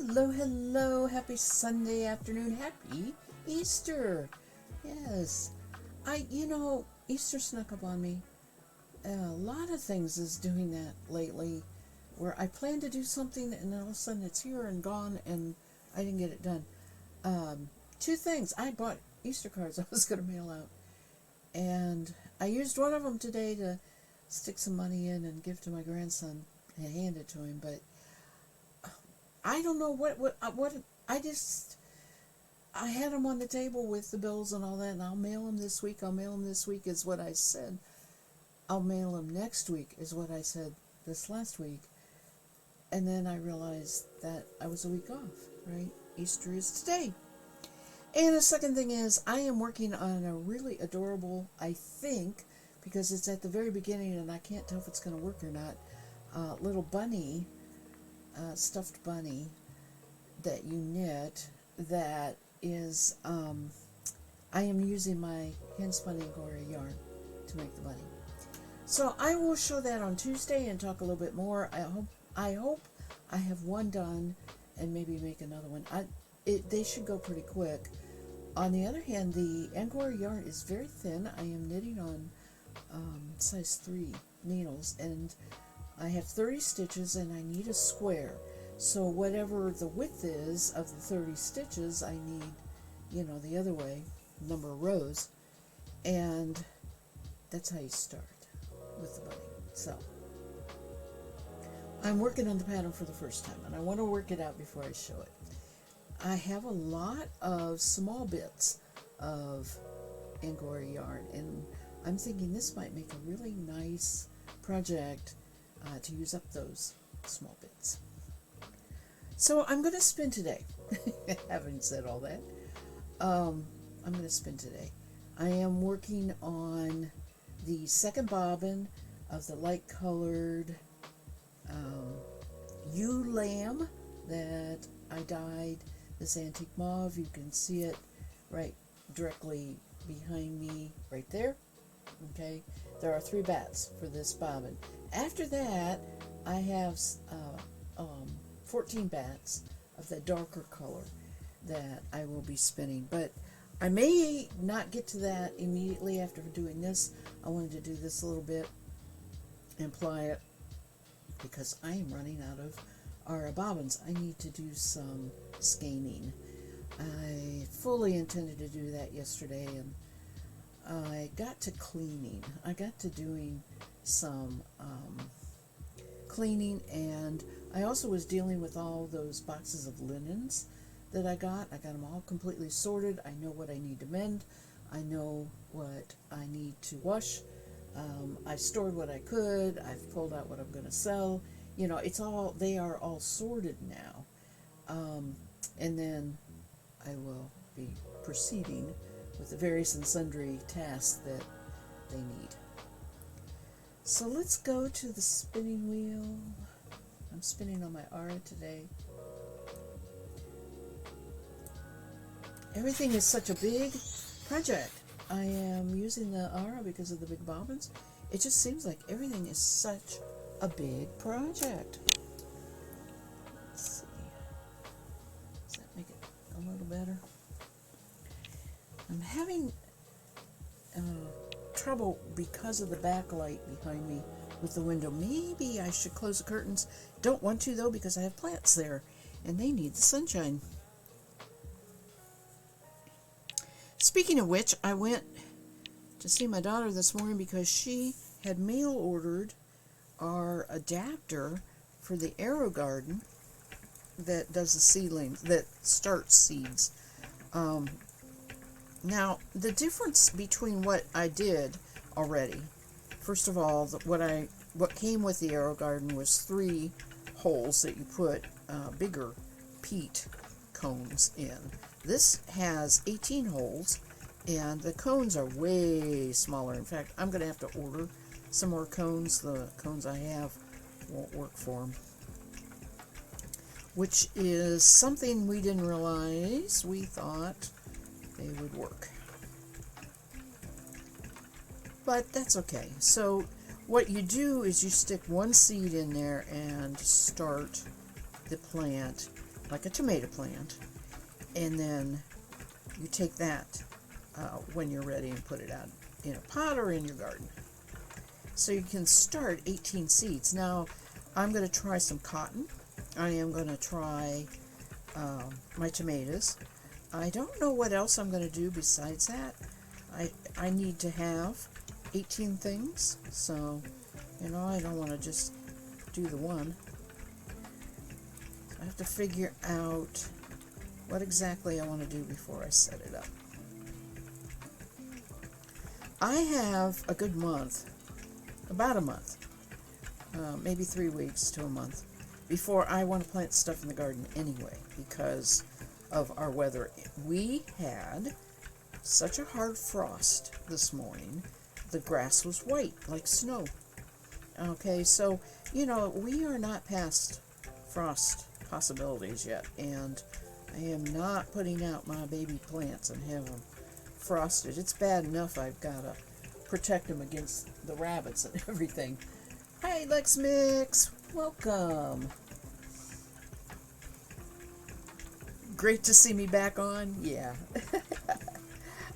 Hello, hello, happy Sunday afternoon, happy Easter. Yes, Easter snuck up on me. A lot of things is doing that lately, where I plan to do something and then all of a sudden it's here and gone and I didn't get it done. Two things. I bought Easter cards I was going to mail out, and I used one of them today to stick some money in and give to my grandson and hand it to him, but I don't know what I had them on the table with the bills and all that, and I'll mail them this week. I'll mail them this week is what I said. I'll mail them next week is what I said this last week, and then I realized that I was a week off. Right, Easter is today. And the second thing is I am working on a really adorable, I think, because it's at the very beginning and I can't tell if it's going to work or not. Little bunny. Stuffed bunny that you knit that is I am using my hand-spun Angora yarn to make the bunny. So I will show that on Tuesday and talk a little bit more. I hope I have one done and maybe make another one. They should go pretty quick. On the other hand, the Angora yarn is very thin. I am knitting on size 3 needles, and I have 30 stitches and I need a square. So whatever the width is of the 30 stitches, I need, the other way, number of rows. And that's how you start with the bunny. So I'm working on the pattern for the first time and I want to work it out before I show it. I have a lot of small bits of Angora yarn, and I'm thinking this might make a really nice project to use up those small bits. So I'm going to spin today. Having said all that, I'm going to spin today. I am working on the second bobbin of the light colored ewe lamb that I dyed this antique mauve. You can see it right directly behind me right there. Okay, there are 3 bats for this bobbin. After that, I have 14 bats of the darker color that I will be spinning, but I may not get to that immediately after doing this. I wanted to do this a little bit and ply it because I am running out of our bobbins. I need to do some scanning. I fully intended to do that yesterday, and I got to cleaning. I got to doing some cleaning, and I also was dealing with all those boxes of linens that I got. I got them all completely sorted. I know what I need to mend. I know what I need to wash. I stored what I could. I've pulled out what I'm going to sell. They are all sorted now. And then I will be proceeding with the various and sundry tasks that they need. So let's go to the spinning wheel. I'm spinning on my Aura today. Everything is such a big project. I am using the Aura because of the big bobbins. It just seems like everything is such a big project. Let's see. Does that make it a little better? I'm having trouble because of the backlight behind me with the window. Maybe I should close the curtains. Don't want to though, because I have plants there and they need the sunshine. Speaking of which, I went to see my daughter this morning because she had mail ordered our adapter for the AeroGarden that does the seedlings, that starts seeds. Now, the difference between what I did already, first of all, what came with the AeroGarden was 3 holes that you put bigger peat cones in. This has 18 holes, and the cones are way smaller. In fact, I'm going to have to order some more cones. The cones I have won't work for them, which is something we didn't realize. We thought they would work, but that's okay. So what you do is you stick one seed in there and start the plant, like a tomato plant, and then you take that when you're ready and put it out in a pot or in your garden. So you can start 18 seeds. Now, I'm going to try some cotton. I am going to try my tomatoes. I don't know what else I'm going to do besides that. I need to have 18 things, so, I don't want to just do the one. I have to figure out what exactly I want to do before I set it up. I have a good month, about a month, maybe 3 weeks to a month, before I want to plant stuff in the garden anyway, because of our weather. We had such a hard frost this morning, the grass was white, like snow. Okay, so, we are not past frost possibilities yet, and I am not putting out my baby plants and have them frosted. It's bad enough I've got to protect them against the rabbits and everything. Hi, Lex Mix, welcome. Great to see me back on. Yeah.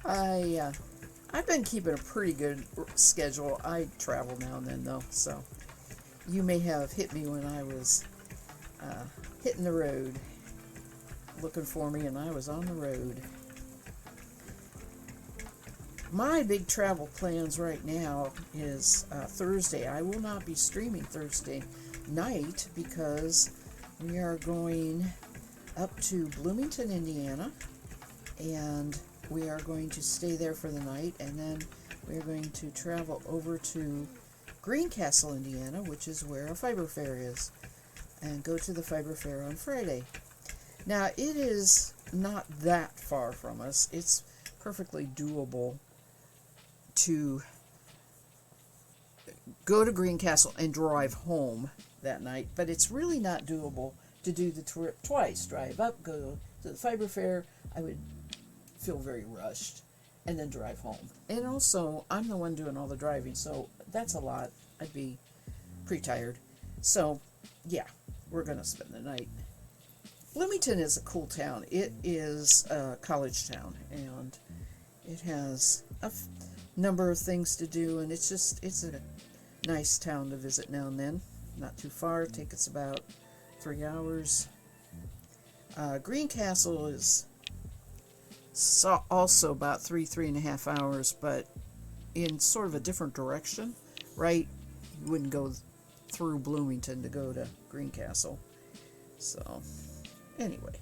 I've been keeping a pretty good schedule. I travel now and then, though, so you may have hit me when I was hitting the road, looking for me, and I was on the road. My big travel plans right now is Thursday. I will not be streaming Thursday night because we are going up to Bloomington, Indiana, and we are going to stay there for the night, and then we are going to travel over to Greencastle, Indiana, which is where a fiber fair is, and go to the fiber fair on Friday. Now, it is not that far from us. It's perfectly doable to go to Greencastle and drive home that night, but it's really not doable to do the trip twice. Drive up, go to the fiber fair. I would feel very rushed, and then drive home. And also, I'm the one doing all the driving, so that's a lot. I'd be pretty tired. So, yeah, we're going to spend the night. Bloomington is a cool town. It is a college town, and it has a number of things to do, and it's a nice town to visit now and then. Not too far. It takes us about 3 hours. Greencastle is also about 3.5 hours, but in sort of a different direction, right? You wouldn't go through Bloomington to go to Greencastle. So, anyway,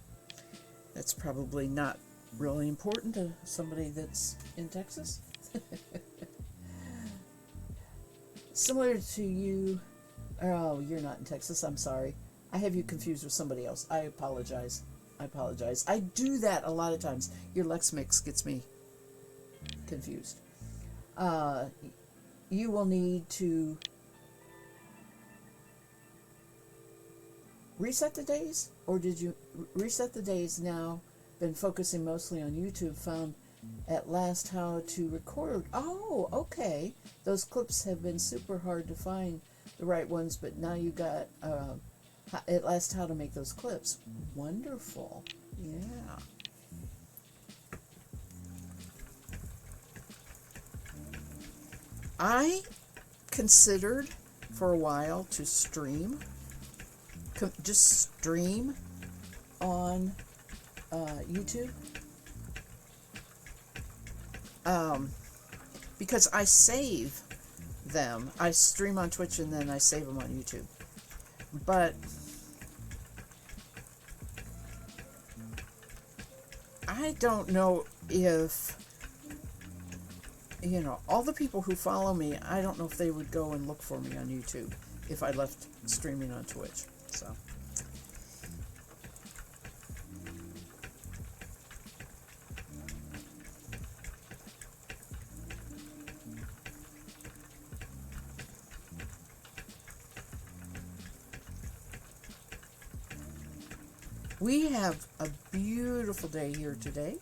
that's probably not really important to somebody that's in Texas. Similar to you. Oh, you're not in Texas. I'm sorry. I have you confused with somebody else. I apologize. I do that a lot of times. Your Lex Mix gets me confused. You will need to reset the days, or did you reset the days now? Been focusing mostly on YouTube, found at last how to record. Oh, okay. Those clips have been super hard to find the right ones, but now you got at last how to make those clips. Wonderful. Yeah. I considered for a while to stream, just stream on YouTube, because I save them. I stream on Twitch and then I save them on YouTube. But I don't know if, all the people who follow me, I don't know if they would go and look for me on YouTube if I left streaming on Twitch. So, we have a beautiful day here today.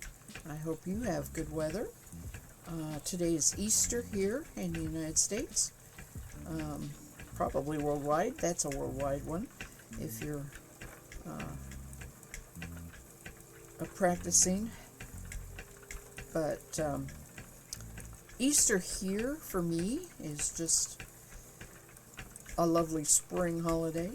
I hope you have good weather. Today is Easter here in the United States. Probably worldwide. That's a worldwide one. If you're of practicing. But Easter here for me is just a lovely spring holiday.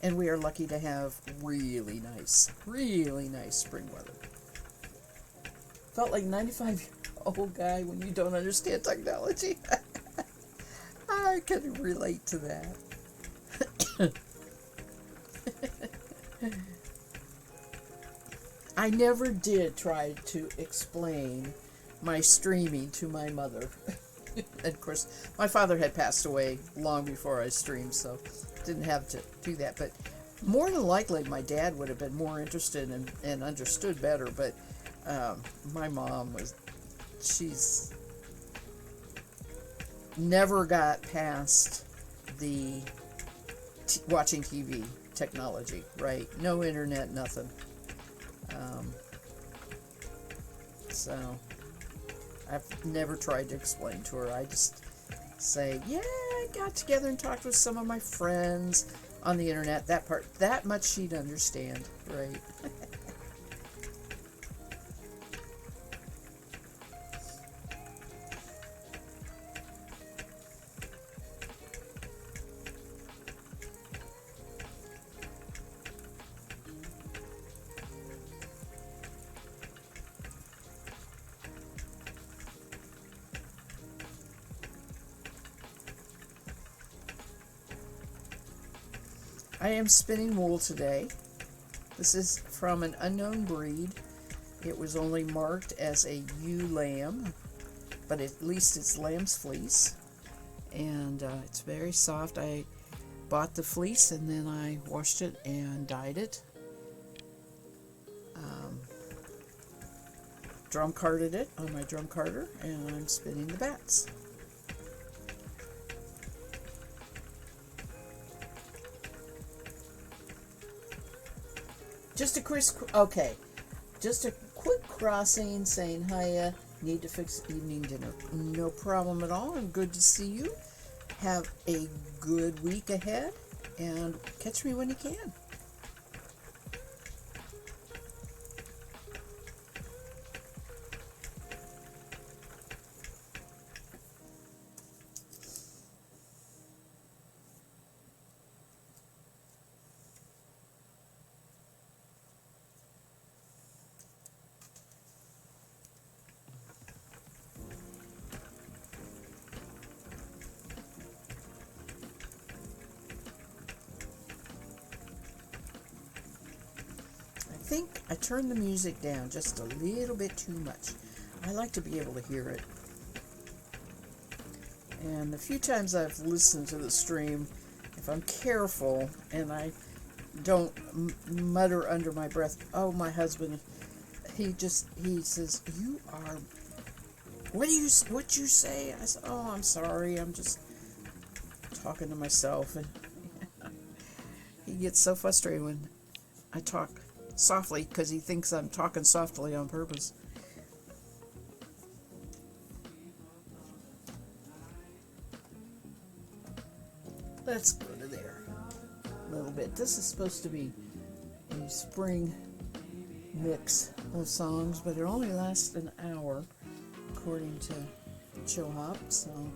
And we are lucky to have really nice spring weather. Felt like 95-year-old guy when you don't understand technology. I can relate to that. I never did try to explain my streaming to my mother. And of course, my father had passed away long before I streamed, so didn't have to do that. But more than likely, my dad would have been more interested and understood better. But my mom she's never got past the watching TV technology, right? No internet, nothing. So I've never tried to explain to her. I just say, yeah, I got together and talked with some of my friends on the internet. That much she'd understand, right? I am spinning wool today. This is from an unknown breed. It was only marked as a ewe lamb, but at least it's lamb's fleece. And it's very soft. I bought the fleece and then I washed it and dyed it. Drum carded it on my drum carder, and I'm spinning the bats. Just a quick crossing saying hiya. Need to fix evening dinner. No problem at all, and good to see you. Have a good week ahead, and catch me when you can. I think I turned the music down just a little bit too much. I like to be able to hear it. And the few times I've listened to the stream, if I'm careful and I don't mutter under my breath, oh, my husband, he says, you are, what you say? I said, oh, I'm sorry, I'm just talking to myself. And he gets so frustrated when I talk softly because he thinks I'm talking softly on purpose. Let's go to there a little bit. This is supposed to be a spring mix of songs, but it only lasts an hour according to Chill Hop, so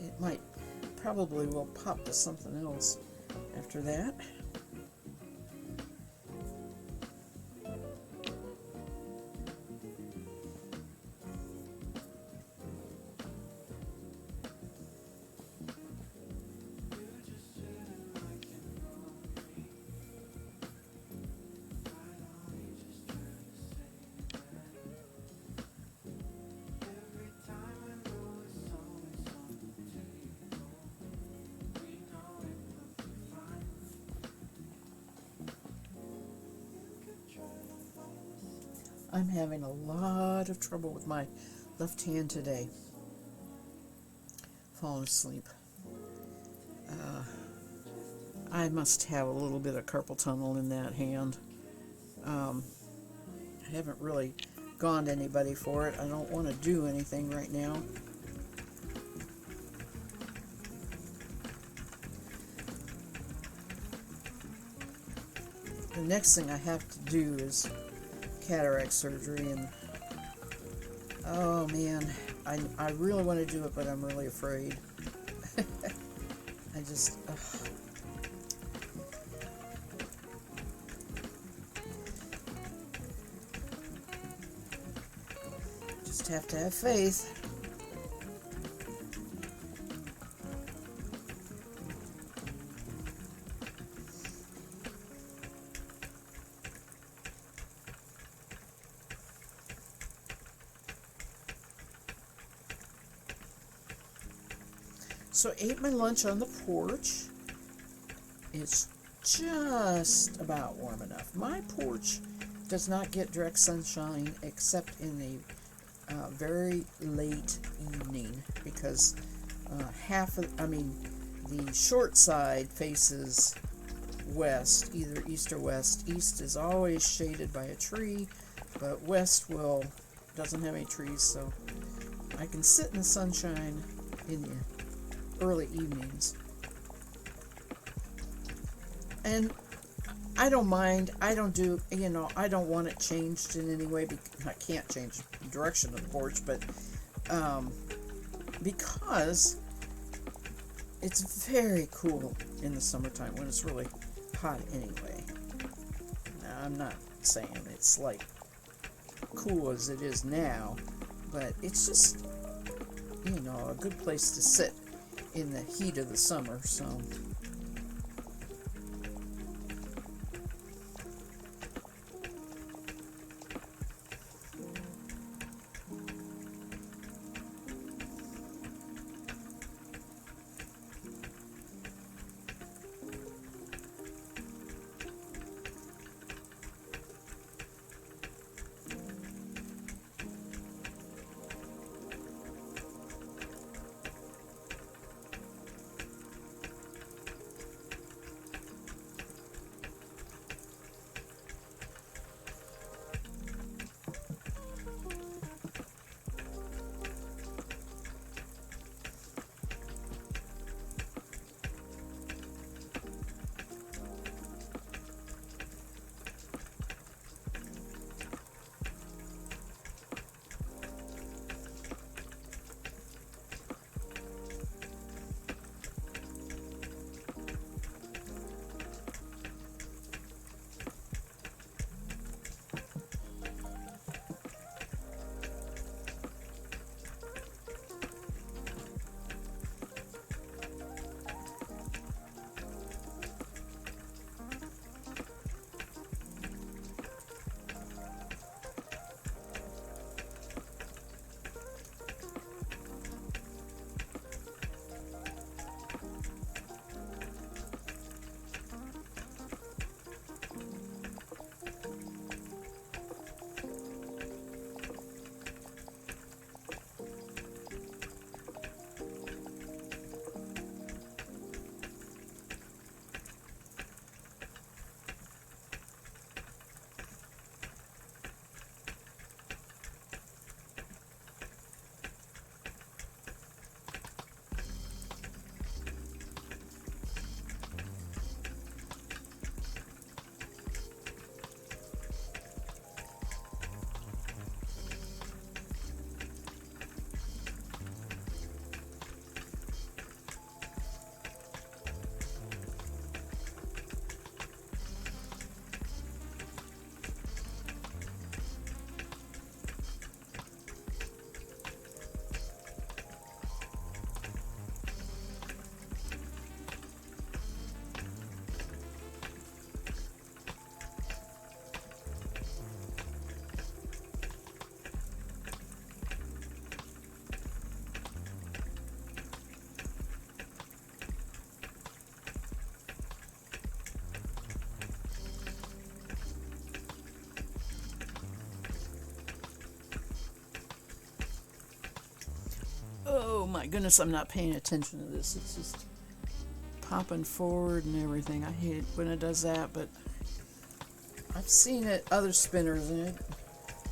it probably will pop to something else after that. I'm having a lot of trouble with my left hand today. Falling asleep. I must have a little bit of carpal tunnel in that hand. I haven't really gone to anybody for it. I don't want to do anything right now. the next thing I have to do is cataract surgery, and oh man, I really want to do it, but I'm really afraid. I just, just have to have faith. So I ate my lunch on the porch. It's just about warm enough. My porch does not get direct sunshine except in the very late evening, because the short side faces west, either east or west. East is always shaded by a tree, but west doesn't have any trees, so I can sit in the sunshine in the early evenings. And I don't mind. I don't want it changed in any way. I can't change the direction of the porch, but because it's very cool in the summertime when it's really hot anyway. Now, I'm not saying it's like cool as it is now, but it's just, a good place to sit in the heat of the summer, so. Oh my goodness, I'm not paying attention to this. It's just popping forward and everything. I hate it when it does that, but I've seen it, other spinners, and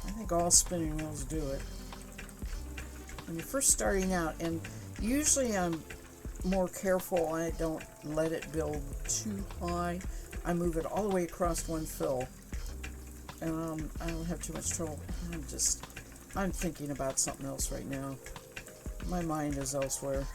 I think all spinning wheels do it. When you're first starting out, and usually I'm more careful, I don't let it build too high, I move it all the way across one fill, and I don't have too much trouble. I'm thinking about something else right now. My mind is elsewhere.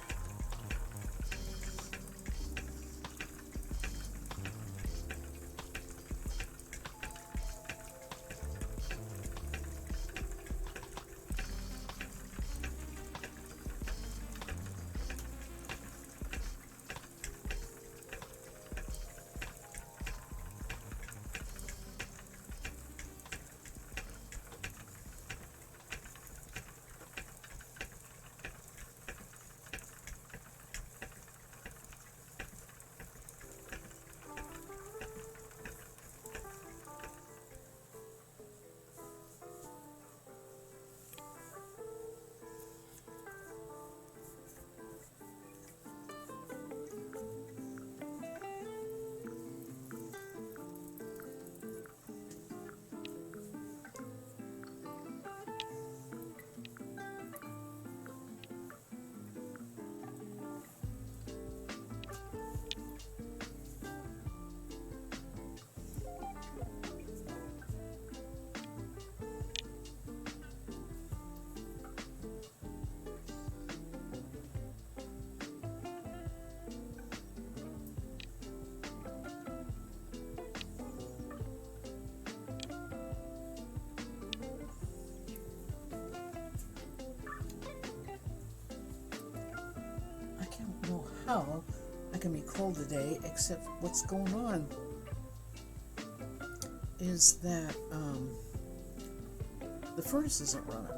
I don't know how I can be cold today, except what's going on is that the furnace isn't running.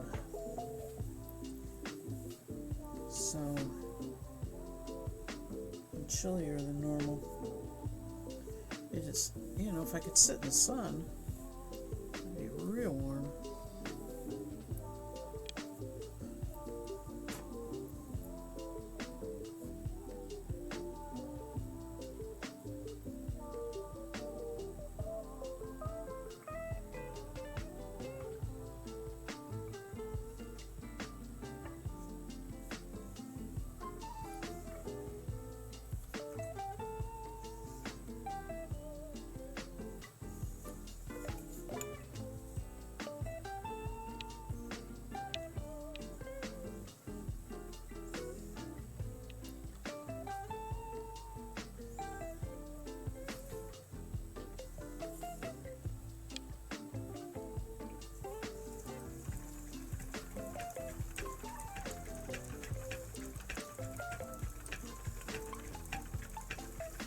So I'm chillier than normal. It is, if I could sit in the sun, it'd be real warm.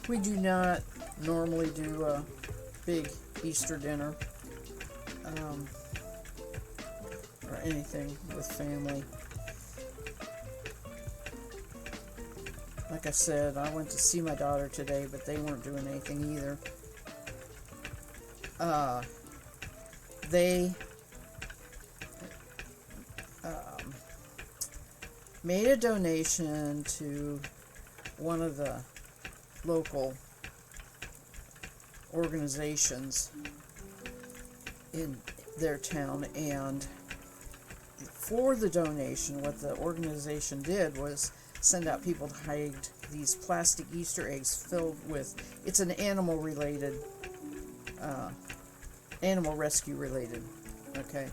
We do not normally do a big Easter dinner or anything with family. Like I said, I went to see my daughter today, but they weren't doing anything either. They made a donation to one of the local organizations in their town, and for the donation, what the organization did was send out people to hide these plastic Easter eggs filled with, it's an animal related, animal rescue related, okay,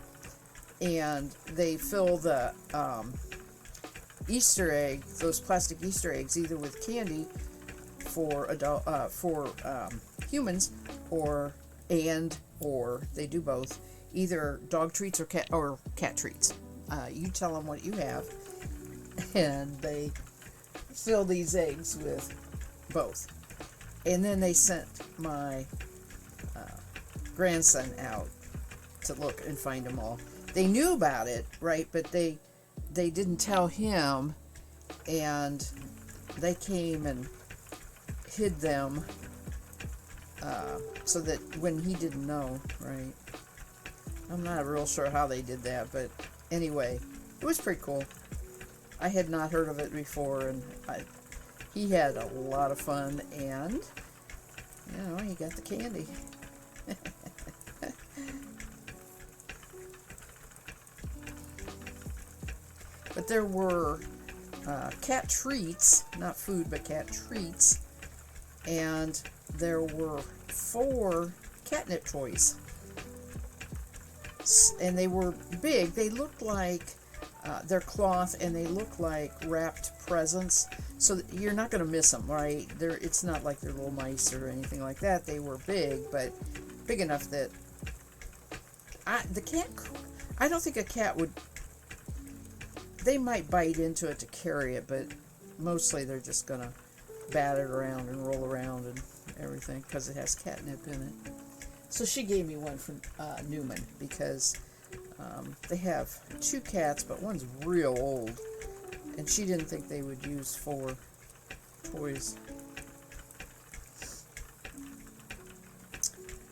and they fill the Easter egg, those plastic Easter eggs, either with candy for humans, or they do both, either dog treats or cat treats. You tell them what you have, and they fill these eggs with both. And then they sent my grandson out to look and find them all. They knew about it, right? But they didn't tell him, and they came and hid them so that when he didn't know, right? I'm not real sure how they did that, but anyway, it was pretty cool. I had not heard of it before, and he had a lot of fun, and he got the candy. But there were cat treats, not food, but cat treats, and there were 4 catnip toys, and they were big. They looked like they're cloth, and they look like wrapped presents. So you're not going to miss them, right? It's not like they're little mice or anything like that. They were big, but big enough that the cat. I don't think a cat would. They might bite into it to carry it, but mostly they're just going to bat it around and roll around and everything because it has catnip in it. So she gave me one from Newman because they have 2 cats, but one's real old, and she didn't think they would use 4 toys.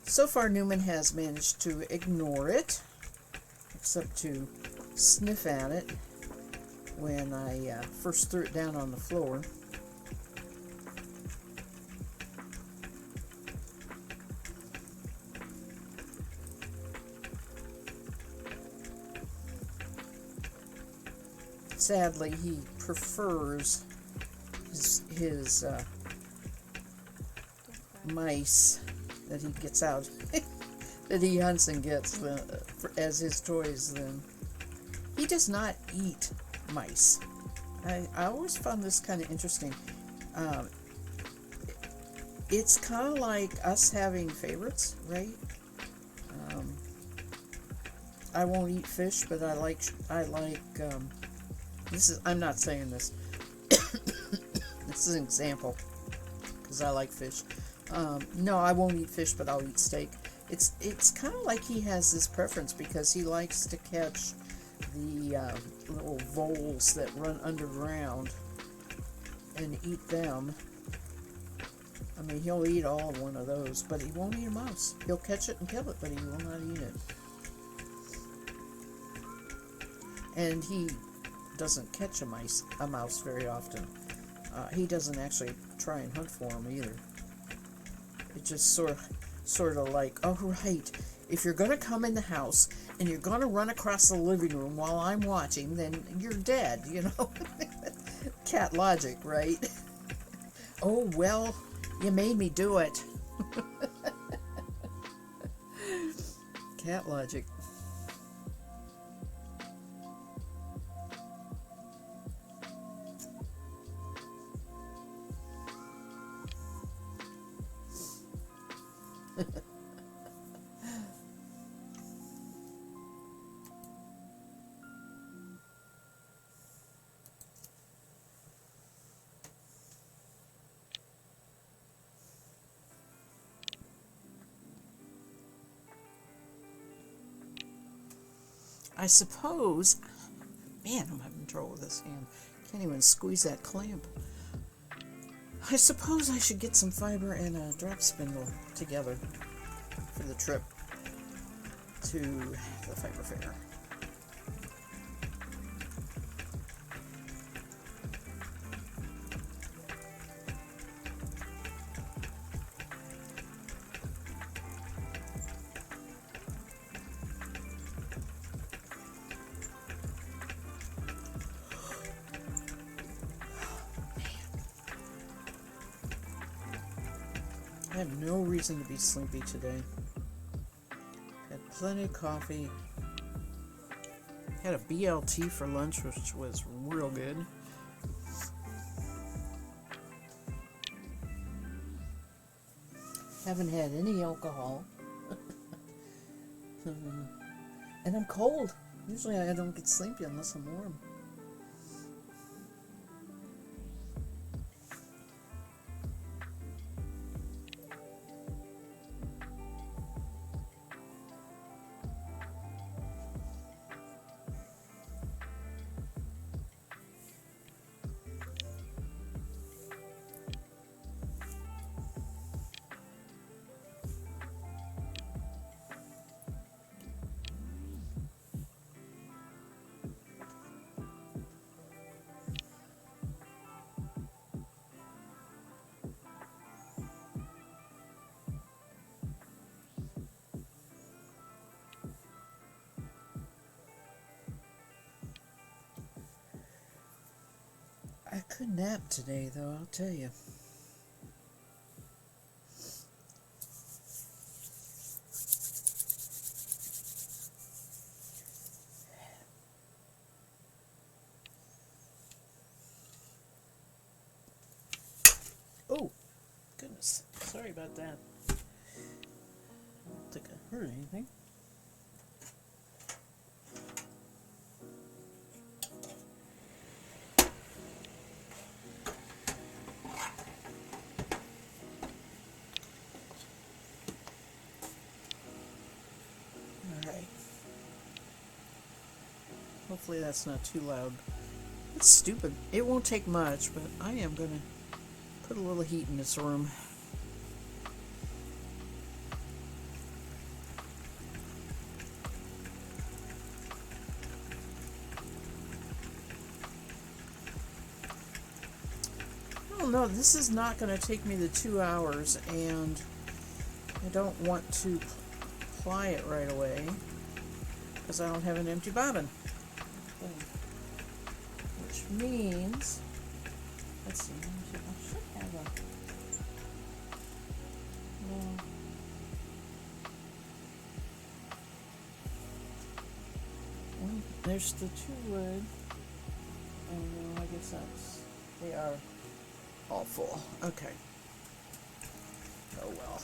So far, Newman has managed to ignore it, except to sniff at it when I first threw it down on the floor. Sadly, he prefers his mice that he gets out, that he hunts and gets as his toys. Then he does not eat mice. I always found this kind of interesting. It's kind of like us having favorites, right? I won't eat fish, but I like this is, I'm not saying this. This is an example, because I like fish. No, I won't eat fish, but I'll eat steak. It's kind of like he has this preference because he likes to catch the little voles that run underground and eat them. I mean, he'll eat all of one of those, but he won't eat a mouse. He'll catch it and kill it, but he will not eat it. And he doesn't catch a mouse very often. He doesn't actually try and hunt for them either. It just sort of like, oh right, if you're going to come in the house and you're going to run across the living room while I'm watching, then you're dead, you know. Cat logic, right? Oh well, you made me do it. Cat logic. I suppose, man, I'm having trouble with this hand. Can't even squeeze that clamp. I suppose I should get some fiber and a drop spindle together for the trip to the fiber fair. I have no reason to be sleepy today. Had plenty of coffee. Had a BLT for lunch, which was real good. Haven't had any alcohol. And I'm cold. Usually I don't get sleepy unless I'm warm. I could nap today, though, I'll tell you. about that. Don't think I heard anything. Alright. Hopefully that's not too loud. It's stupid. It won't take much, but I am going to put a little heat in this room. Oh no, this is not going to take me the 2 hours, and I don't want to apply it right away because I don't have an empty bobbin. Which means, let's see, I should have a, no. Well, there's the 2 wood, and no, I guess they are all full. Okay. Oh well.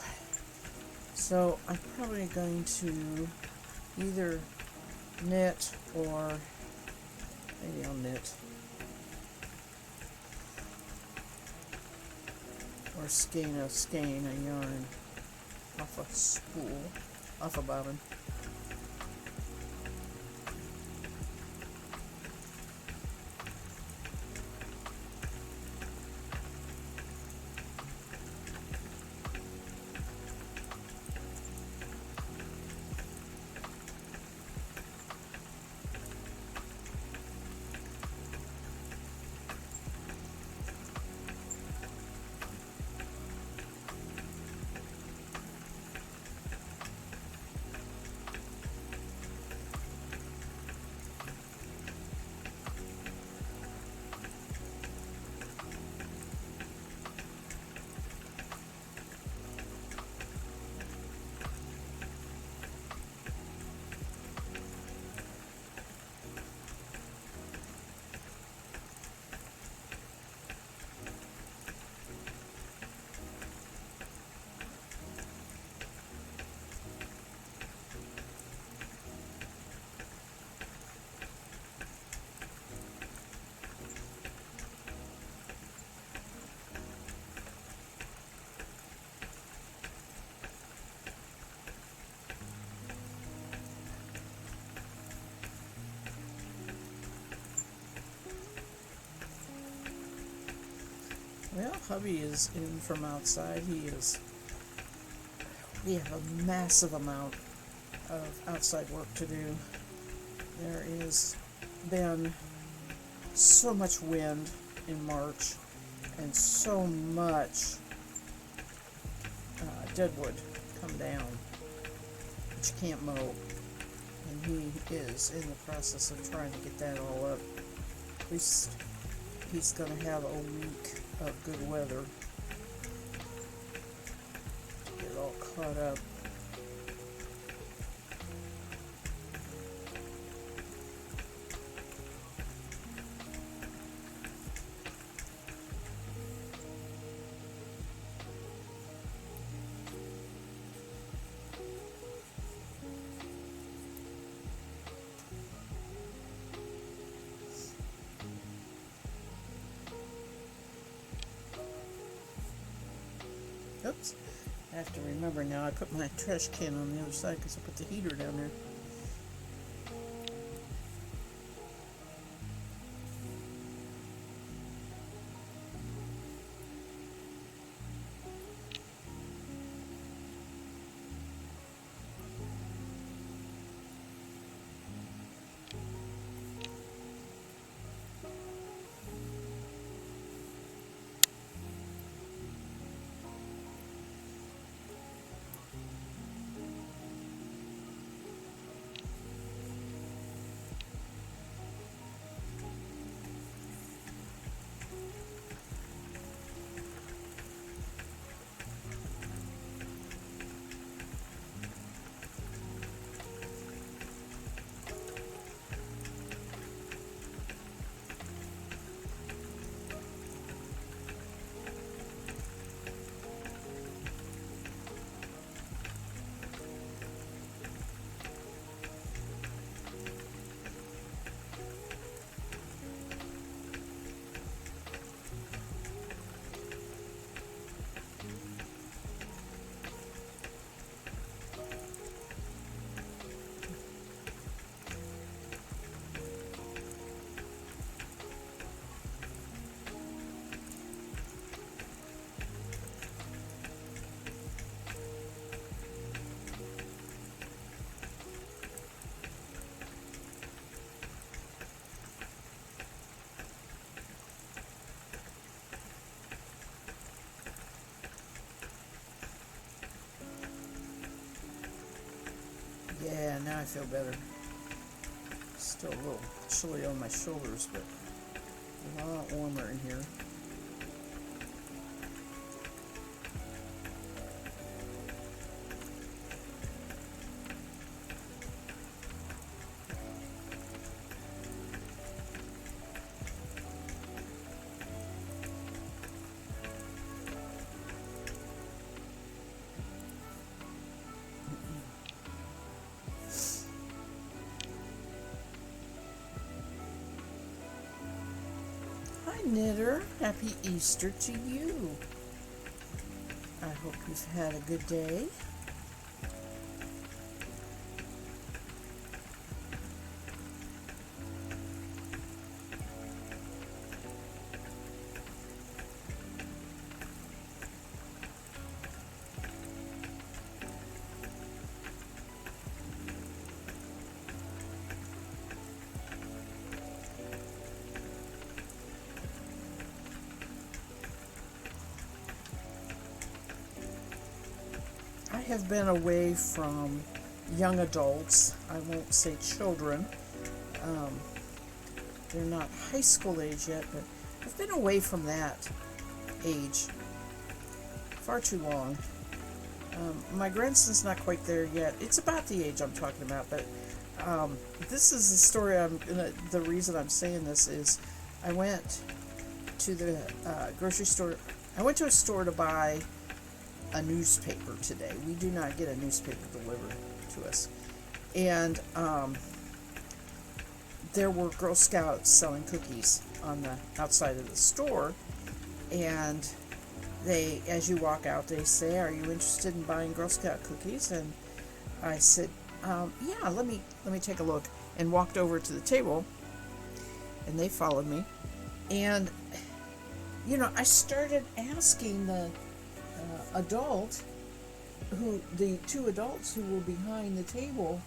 So I'm probably going to either knit or maybe I'll knit or skein a yarn off a spool, off a bobbin. Well, hubby is in from outside. We have a massive amount of outside work to do. There has been so much wind in March and so much deadwood come down, but you can't mow. And he is in the process of trying to get that all up. At least he's going to have a week of good weather to get it all caught up. Oops. I have to remember now, I put my trash can on the other side because I put the heater down there. Yeah, now I feel better. Still a little chilly on my shoulders, but a lot warmer in here. Hi, Knitter. Happy Easter to you. I hope you've had a good day. I have been away from young adults. I won't say children. Um, they're not high school age yet, but I've been away from that age far too long. My grandson's not quite there yet. It's about the age I'm talking about, but this is the story. The reason I'm saying this is I went to the grocery store. I went to a store to buy a newspaper today. We do not get a newspaper delivered to us. And there were Girl Scouts selling cookies on the outside of the store. And they, as you walk out, they say, "Are you interested in buying Girl Scout cookies?" And I said, "Yeah, let me take a look." And walked over to the table, and they followed me. And I started asking the the two adults who were behind the table,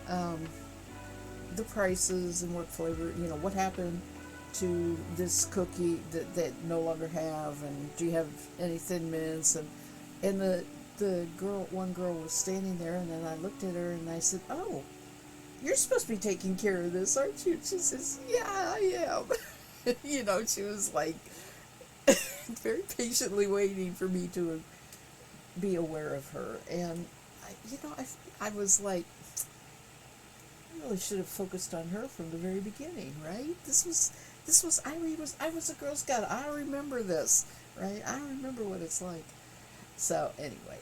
the prices and what flavor, what happened to this cookie that no longer have, and do you have any Thin Mints? And one girl was standing there, and then I looked at her and I said, "Oh, you're supposed to be taking care of this, aren't you?" She says, "Yeah, I am." She was like very patiently waiting for me to be aware of her. And I was like, I really should have focused on her from the very beginning, right? I was a Girl Scout. I remember this, right? I remember what it's like. So anyway,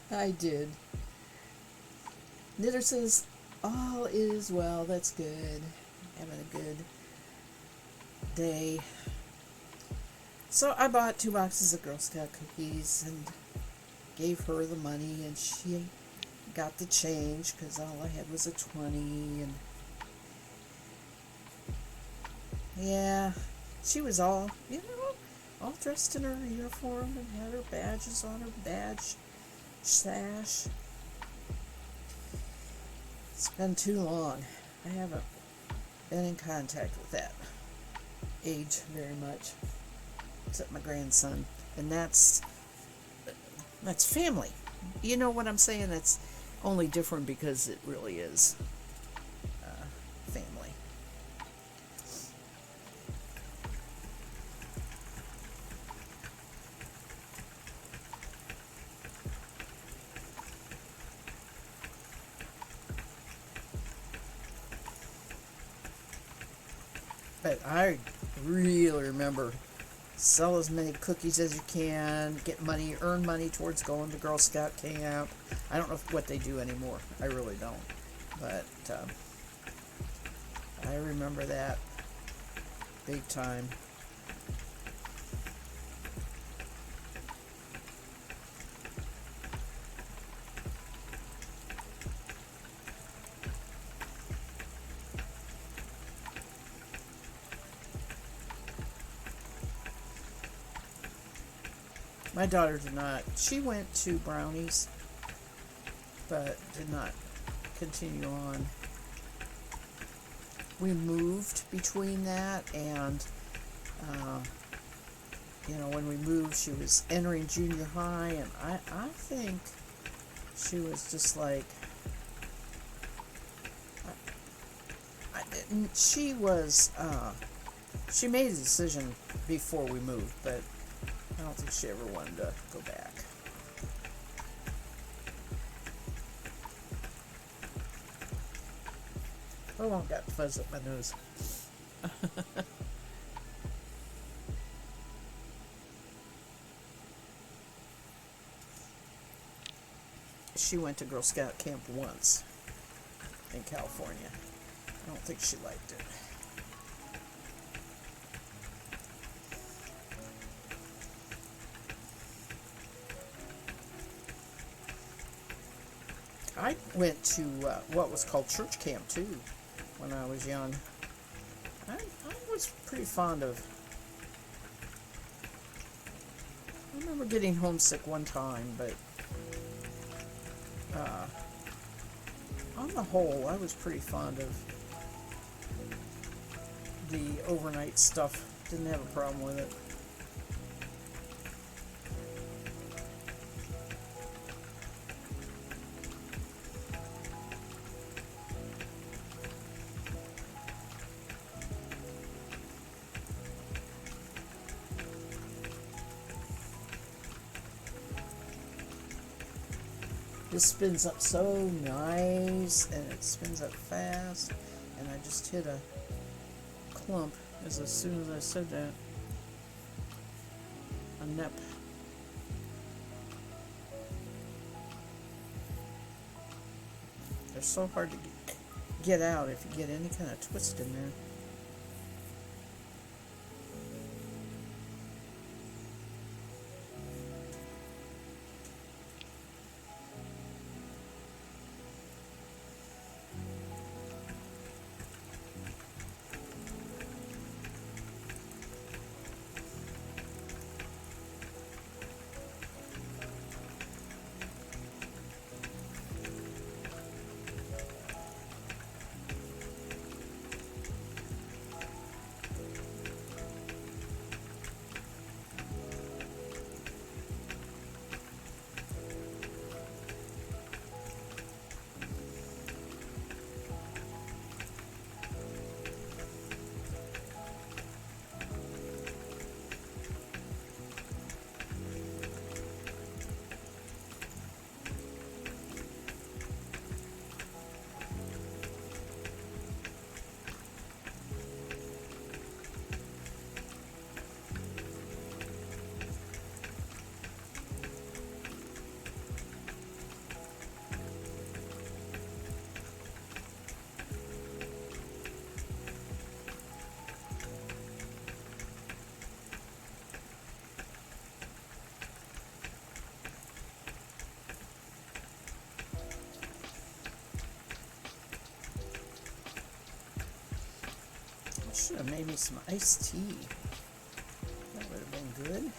I did. Knitter says, "All is well." That's good. Having a good day. So I bought 2 boxes of Girl Scout cookies and gave her the money, and she got the change because all I had was a 20. And yeah, she was all dressed in her uniform and had her badges on her badge sash. It's been too long. I haven't been in contact with that age very much, except my grandson, and that's family. You know what I'm saying? That's only different because it really is family. But I really remember, sell as many cookies as you can, get money, earn money towards going to Girl Scout camp. I don't know what they do anymore. I really don't. But I remember that big time. My daughter did not. She went to Brownies, but did not continue on. We moved between that and, when we moved, she was entering junior high, and I think She was just like, she was, she made a decision before we moved, but I don't think she ever wanted to go back. Oh, I've got fuzz up my nose. She went to Girl Scout camp once in California. I don't think she liked it. I went to what was called church camp too when I was young. I was pretty fond of. I remember getting homesick one time, but on the whole, I was pretty fond of the overnight stuff. Didn't have a problem with it. This spins up so nice, and it spins up fast, and I just hit a clump as soon as I said that. A nip. They're so hard to get out if you get any kind of twist in there. I should have made me some iced tea. That would have been good.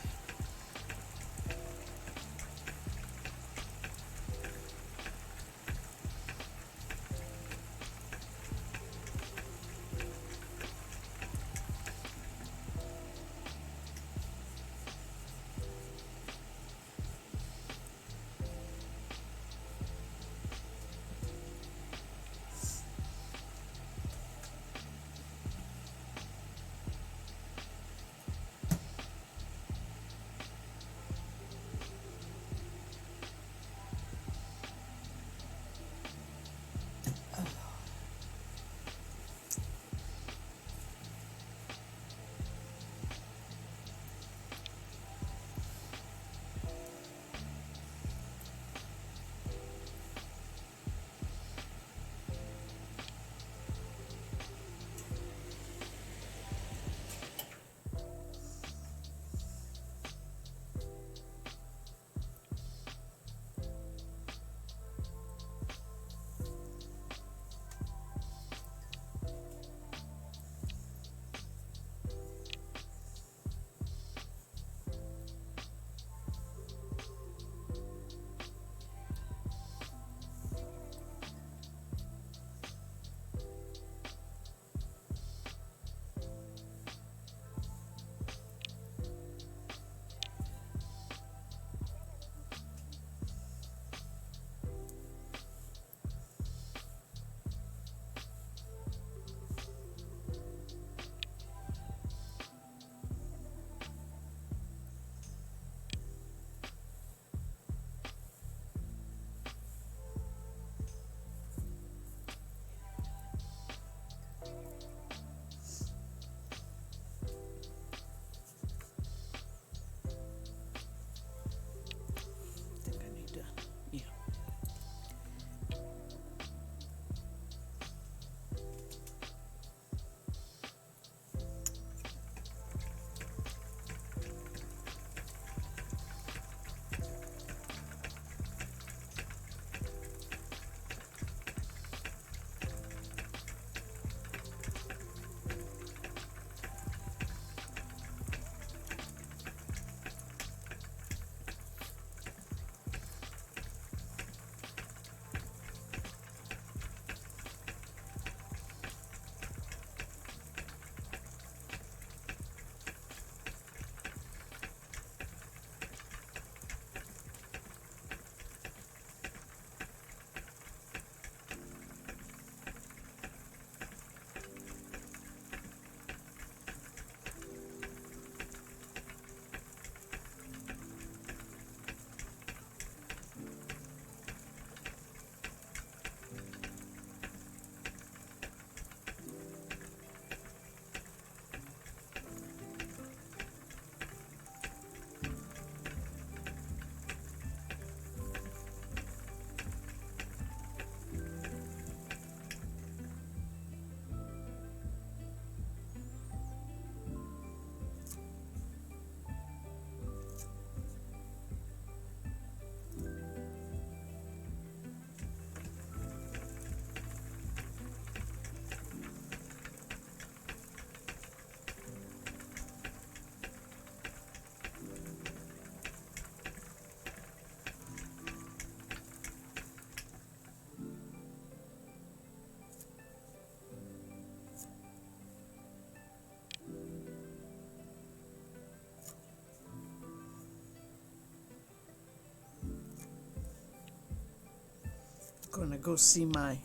Gonna go see my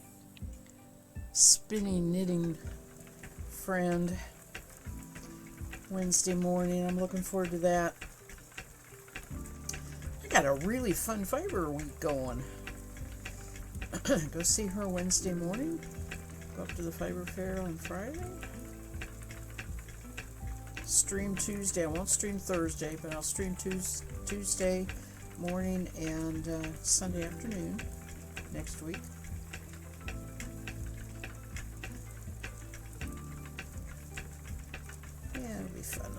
spinning knitting friend Wednesday morning. I'm looking forward to that. I got a really fun fiber week going. Go see her Wednesday morning. Go up to the fiber fair on Friday. Stream Tuesday. I won't stream Thursday, but I'll stream Tuesday morning and Sunday afternoon next week. Yeah, it'll be fun.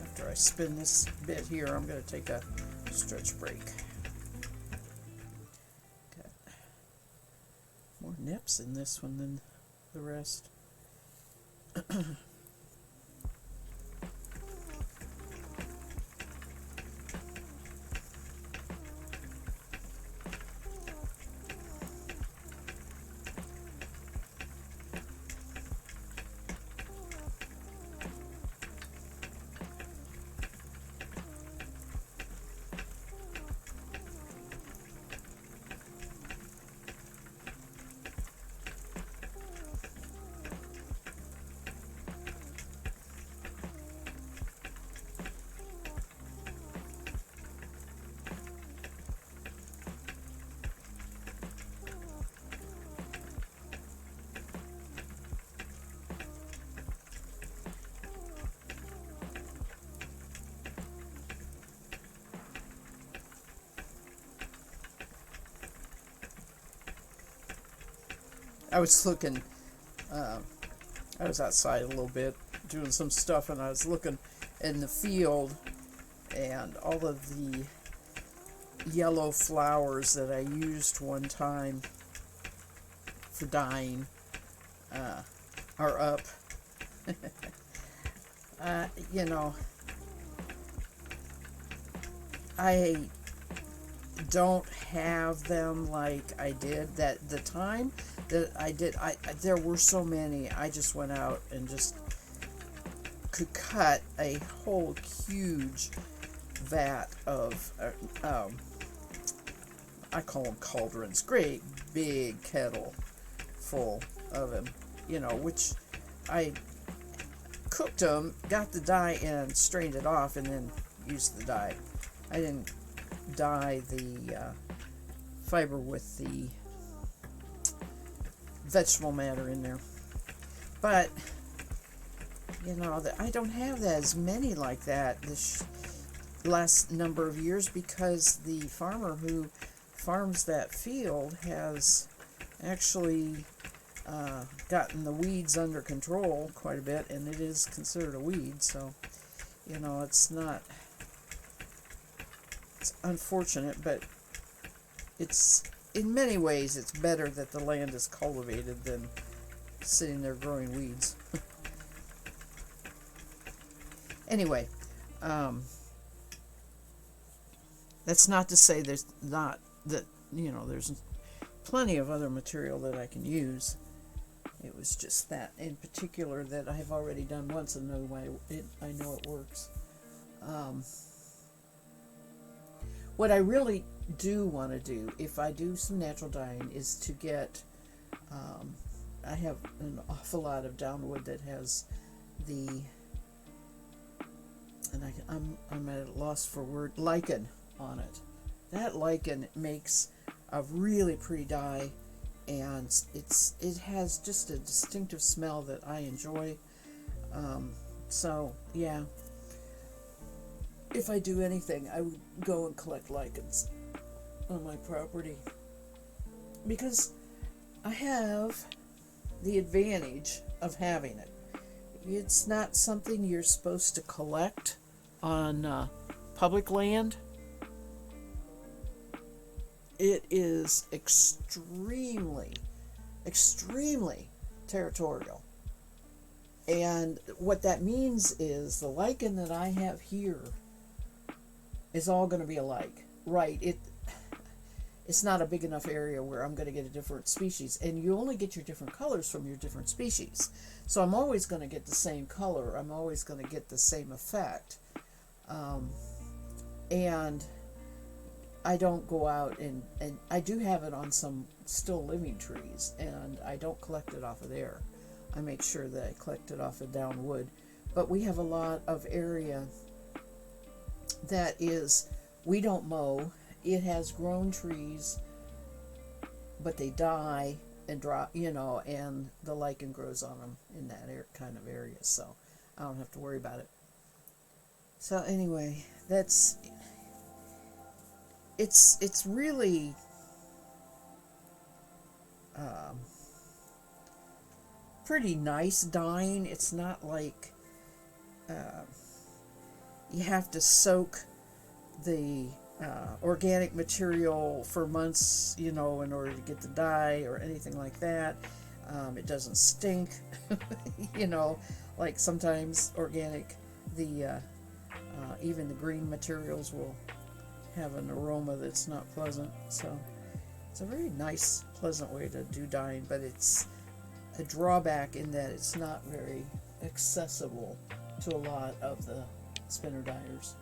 After I spin this bit here, I'm going to take a stretch break. Got more nips in this one than the rest. I was looking, I was outside a little bit doing some stuff, and I was looking in the field, and all of the yellow flowers that I used one time for dyeing are up. You know, I don't have them like I did that the time that I did. There were so many. I just went out and just could cut a whole huge vat of I call them cauldrons, great big kettle full of them, you know, which I cooked them, got the dye and strained it off, and then used the dye. I didn't dye the fiber with the vegetable matter in there, but you know, I don't have as many like that this last number of years, because the farmer who farms that field has actually gotten the weeds under control quite a bit, and it is considered a weed, so you know, it's unfortunate, but it's in many ways it's better that the land is cultivated than sitting there growing weeds. Anyway, that's not to say there's not, that, you know, there's plenty of other material that I can use. It was just that in particular that I have already done once and know why I know it works. What I really do want to do, if I do some natural dyeing, is to get, I have an awful lot of downwood that has the, and I'm at a loss for word, lichen on it. That lichen makes a really pretty dye, and it has just a distinctive smell that I enjoy. So yeah, if I do anything, I would go and collect lichens on my property, because I have the advantage of having it. It's not something you're supposed to collect on public land. It is extremely, extremely territorial. And what that means is the lichen that I have here is all going to be alike. Right, it's not a big enough area where I'm going to get a different species. And you only get your different colors from your different species. So I'm always going to get the same color. I'm always going to get the same effect. And I don't go out and I do have it on some still living trees, and I don't collect it off of there. I make sure that I collect it off of down wood. But we have a lot of area that is, we don't mow. It has grown trees, but they die and drop, and the lichen grows on them in that kind of area. So I don't have to worry about it. So anyway, it's really pretty nice dyeing. It's not like you have to soak the organic material for months, in order to get the dye or anything like that. It doesn't stink, like sometimes organic, even the green materials will have an aroma that's not pleasant. So it's a very nice, pleasant way to do dyeing, but it's a drawback in that it's not very accessible to a lot of the spinner dyers.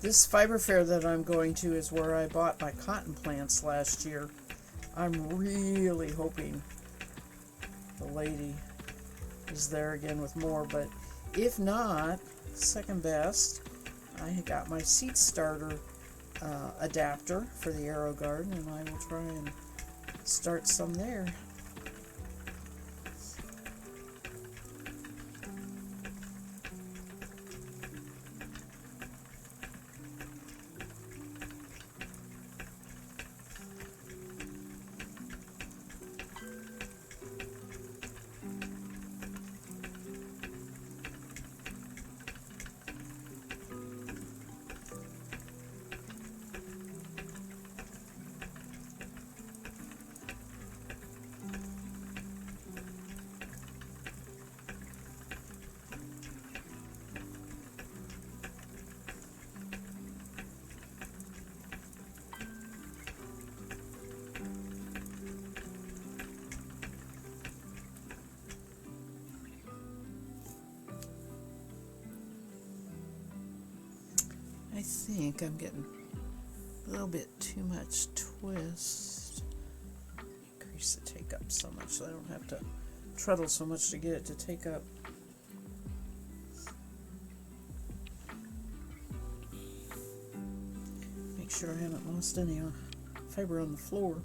This fiber fair that I'm going to is where I bought my cotton plants last year. I'm really hoping the lady is there again with more, but if not, second best, I got my seed starter adapter for the AeroGarden, and I will try and start some there. I think I'm getting a little bit too much twist. Increase the take up so much so I don't have to treadle so much to get it to take up. Make sure I haven't lost any fiber on the floor.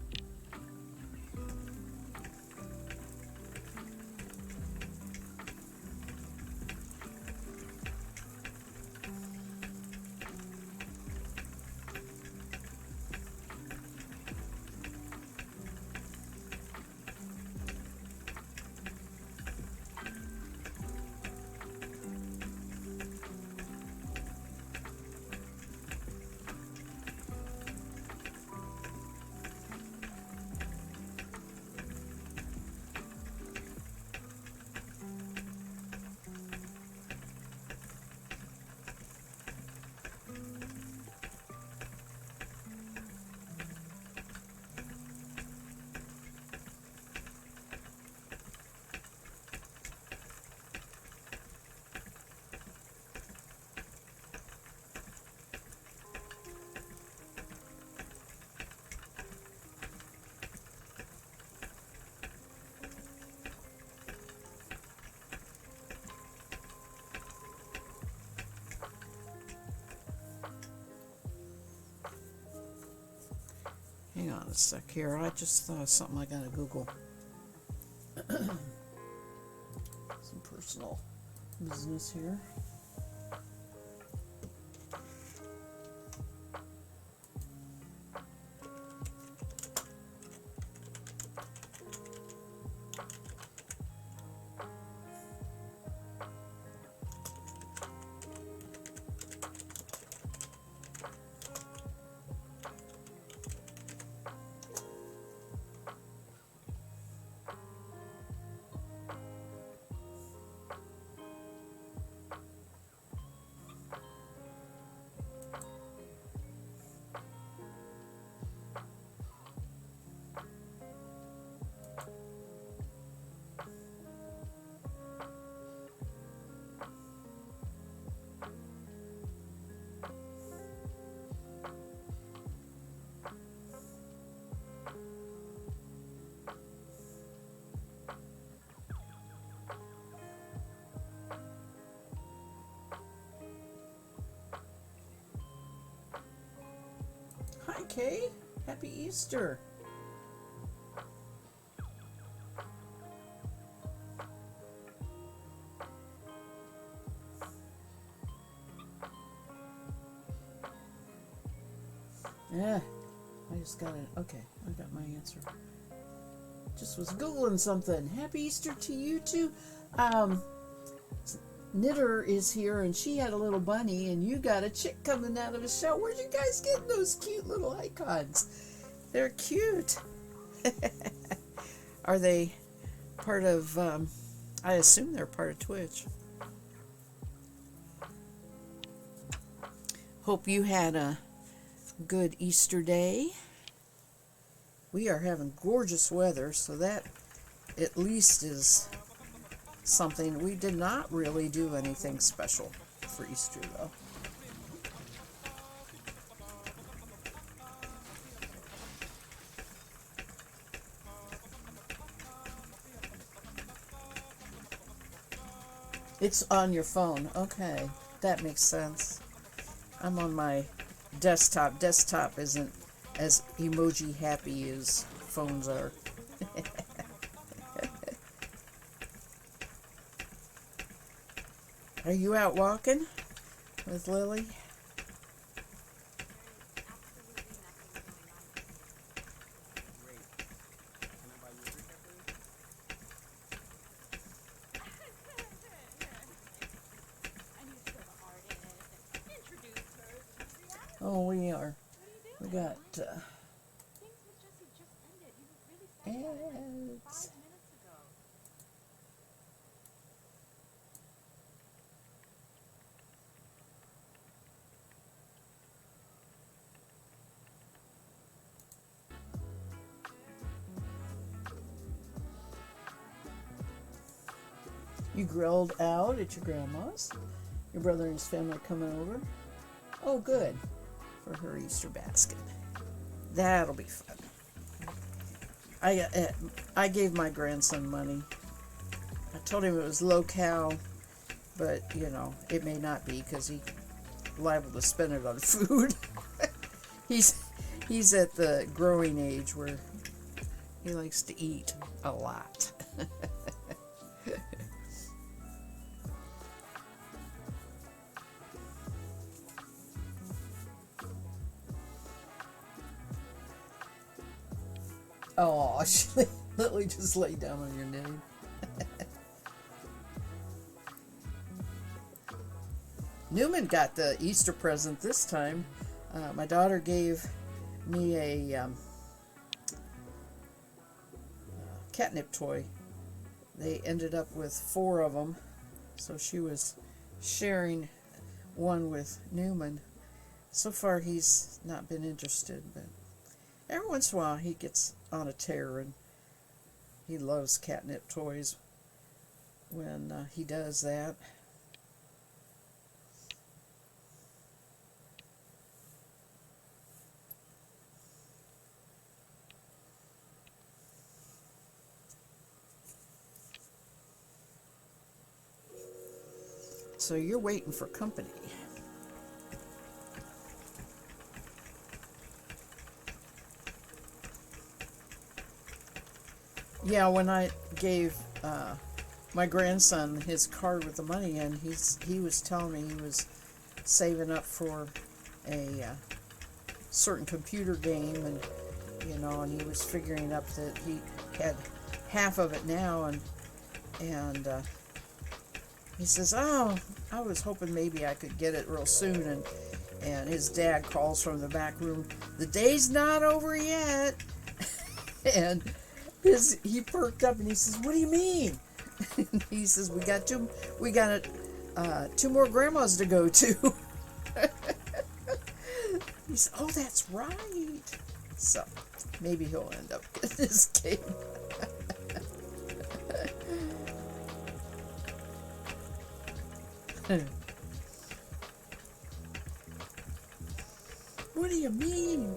Hang on a sec here. I just thought of something I gotta Google. Some personal business here. Hi, Kay. Happy Easter. Yeah, I just got it. Okay, I got my answer. Just was Googling something. Happy Easter to you too. Knitter is here and she had a little bunny and you got a chick coming out of a shell. Where'd you guys get those cute little icons? They're cute. Are they part of, I assume they're part of Twitch. Hope you had a good Easter day. We are having gorgeous weather, so that at least is something. We did not really do anything special for Easter, though. It's on your phone. Okay, that makes sense. I'm on my desktop. Desktop isn't as emoji happy as phones are. Are you out walking with Lily? Oh, we are. We got ads. You grilled out at your grandma's. Your brother and his family coming over. Oh, good. For her Easter basket. That'll be fun. I gave my grandson money. I told him it was low-cal, but, it may not be because he's liable to spend it on food. He's at the growing age where he likes to eat a lot. Oh, Lily just lay down on your name. Newman got the Easter present this time. My daughter gave me a catnip toy. They ended up with 4 of them, so she was sharing one with Newman. So far, he's not been interested, but every once in a while he gets on a tear, and he loves catnip toys when he does that. So you're waiting for company. Yeah, when I gave my grandson his card with the money in, he was telling me he was saving up for a certain computer game, and and he was figuring up that he had half of it now, and he says, "Oh, I was hoping maybe I could get it real soon," and his dad calls from the back room, "The day's not over yet," and he perked up and he says, "What do you mean?" He says, "We got two more grandmas to go to." He said, "Oh, that's right." So maybe he'll end up getting this game. What do you mean?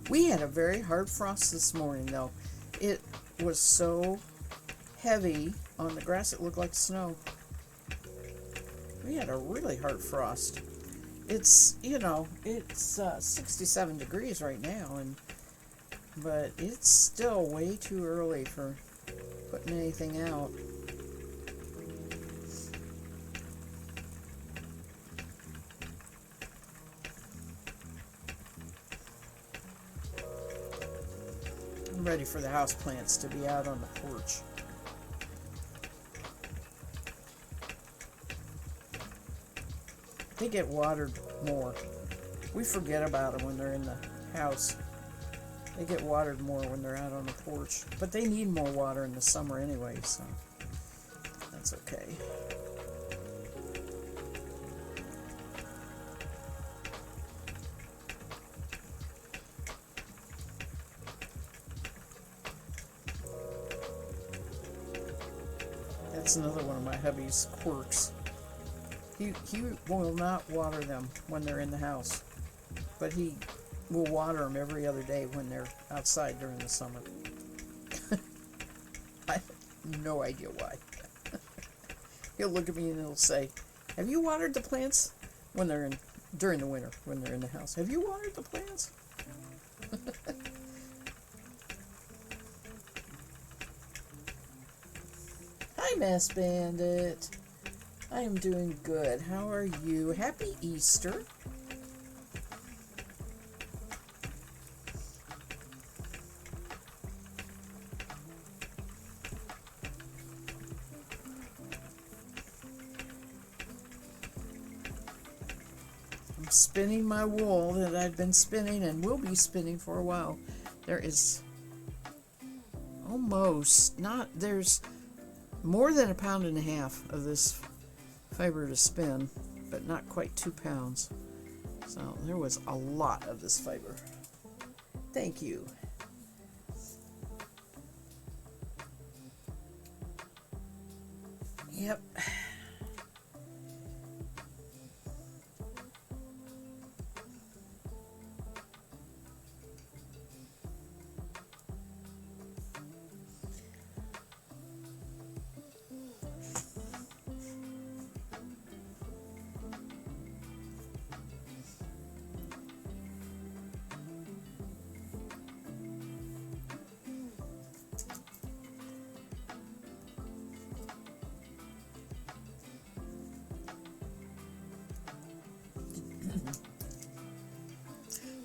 We had a very hard frost this morning, though. It was so heavy on the grass it looked like snow. We had a really hard frost. It's 67 degrees right now, but it's still way too early for putting anything out. I'm ready for the houseplants to be out on the porch. They get watered more. We forget about them when they're in the house. They get watered more when they're out on the porch. But they need more water in the summer anyway, so that's okay. That's another one of my hubby's quirks. He will not water them when they're in the house, but he will water them every other day when they're outside during the summer. I have no idea why. He'll look at me and he'll say, "Have you watered the plants?" During the winter when they're in the house. "Have you watered the plants?" Hi, Mass Bandit. I am doing good. How are you? Happy Easter. I'm spinning my wool that I've been spinning and will be spinning for a while. There is there's more than 1.5 pounds of this fiber to spin, but not quite 2 pounds. So there was a lot of this fiber. Thank you. Yep.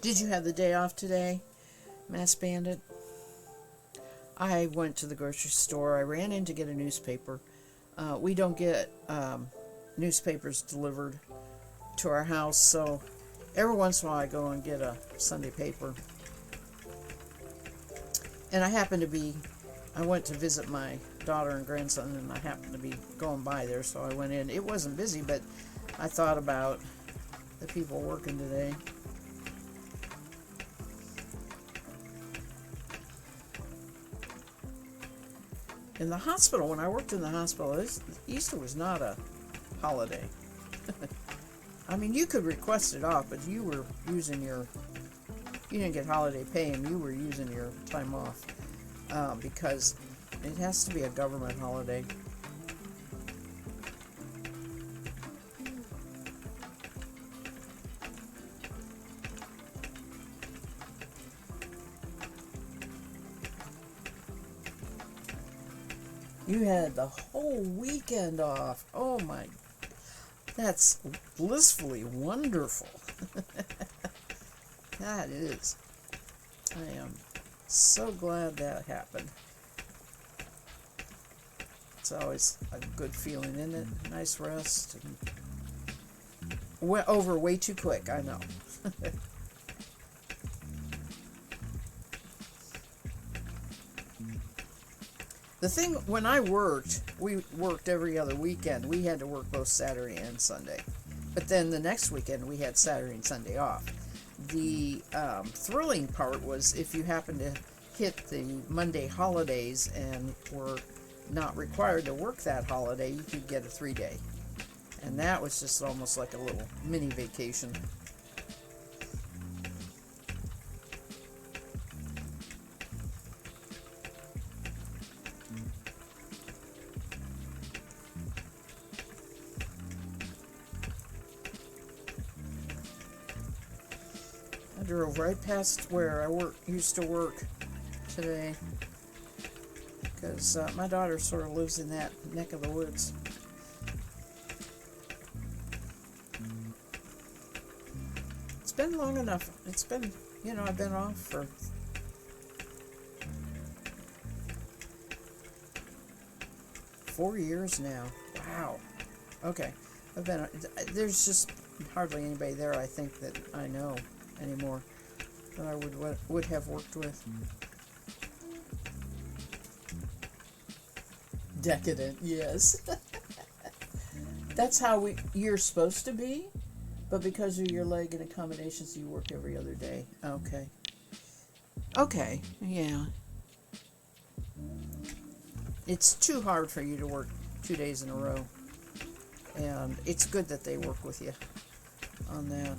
Did you have the day off today, Mass Bandit? I went to the grocery store. I ran in to get a newspaper. We don't get newspapers delivered to our house, so every once in a while I go and get a Sunday paper. And I went to visit my daughter and grandson, and I happened to be going by there, so I went in. It wasn't busy, but I thought about the people working today. In the hospital, when I worked in the hospital, Easter was not a holiday. I mean, you could request it off, but you didn't get holiday pay, and you were using your time off because it has to be a government holiday. You had the whole weekend off. Oh my, that's blissfully wonderful. That is. I am so glad that happened. It's always a good feeling, isn't it? Nice rest. Went over way too quick, I know. The thing, when we worked every other weekend. We had to work both Saturday and Sunday. But then the next weekend, we had Saturday and Sunday off. The thrilling part was if you happened to hit the Monday holidays and were not required to work that holiday, you could get a 3-day. And that was just almost like a little mini vacation. I drove right past where I used to work today because my daughter sort of lives in that neck of the woods. It's been long enough. It's been, I've been off for 4 years now. Wow. Okay. There's just hardly anybody there, I think, that I know anymore that I would have worked with. Decadent, yes. That's how you're supposed to be, but because of your leg and accommodations, you work every other day. Okay, yeah. It's too hard for you to work 2 days in a row, and it's good that they work with you on that.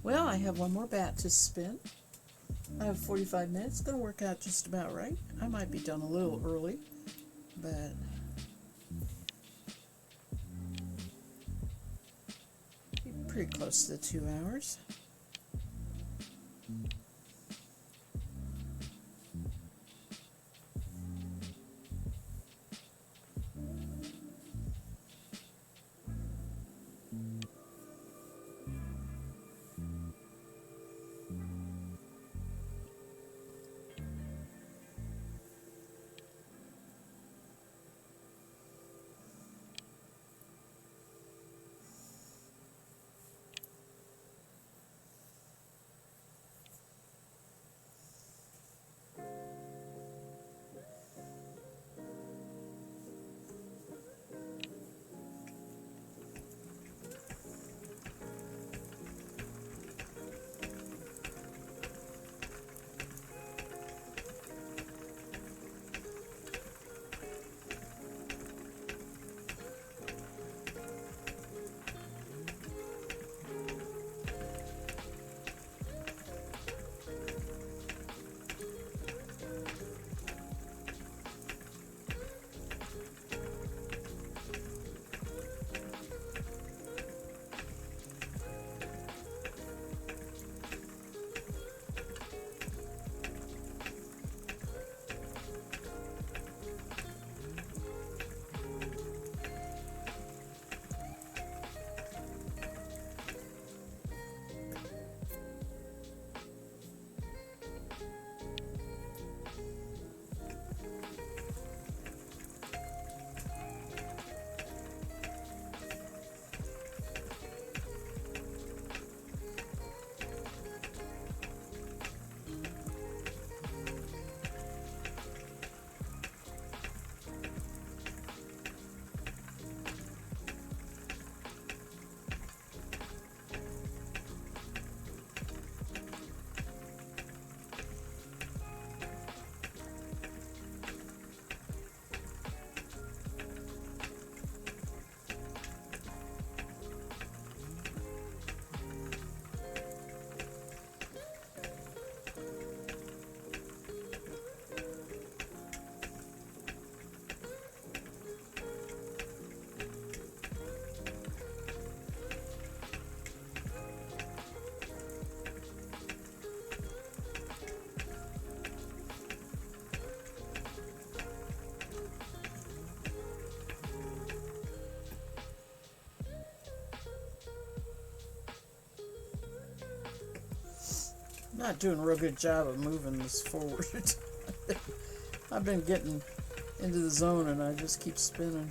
Well, I have one more bat to spin. I have 45 minutes. It's going to work out just about right. I might be done a little early, but pretty close to the 2 hours. Not doing a real good job of moving this forward. I've been getting into the zone and I just keep spinning.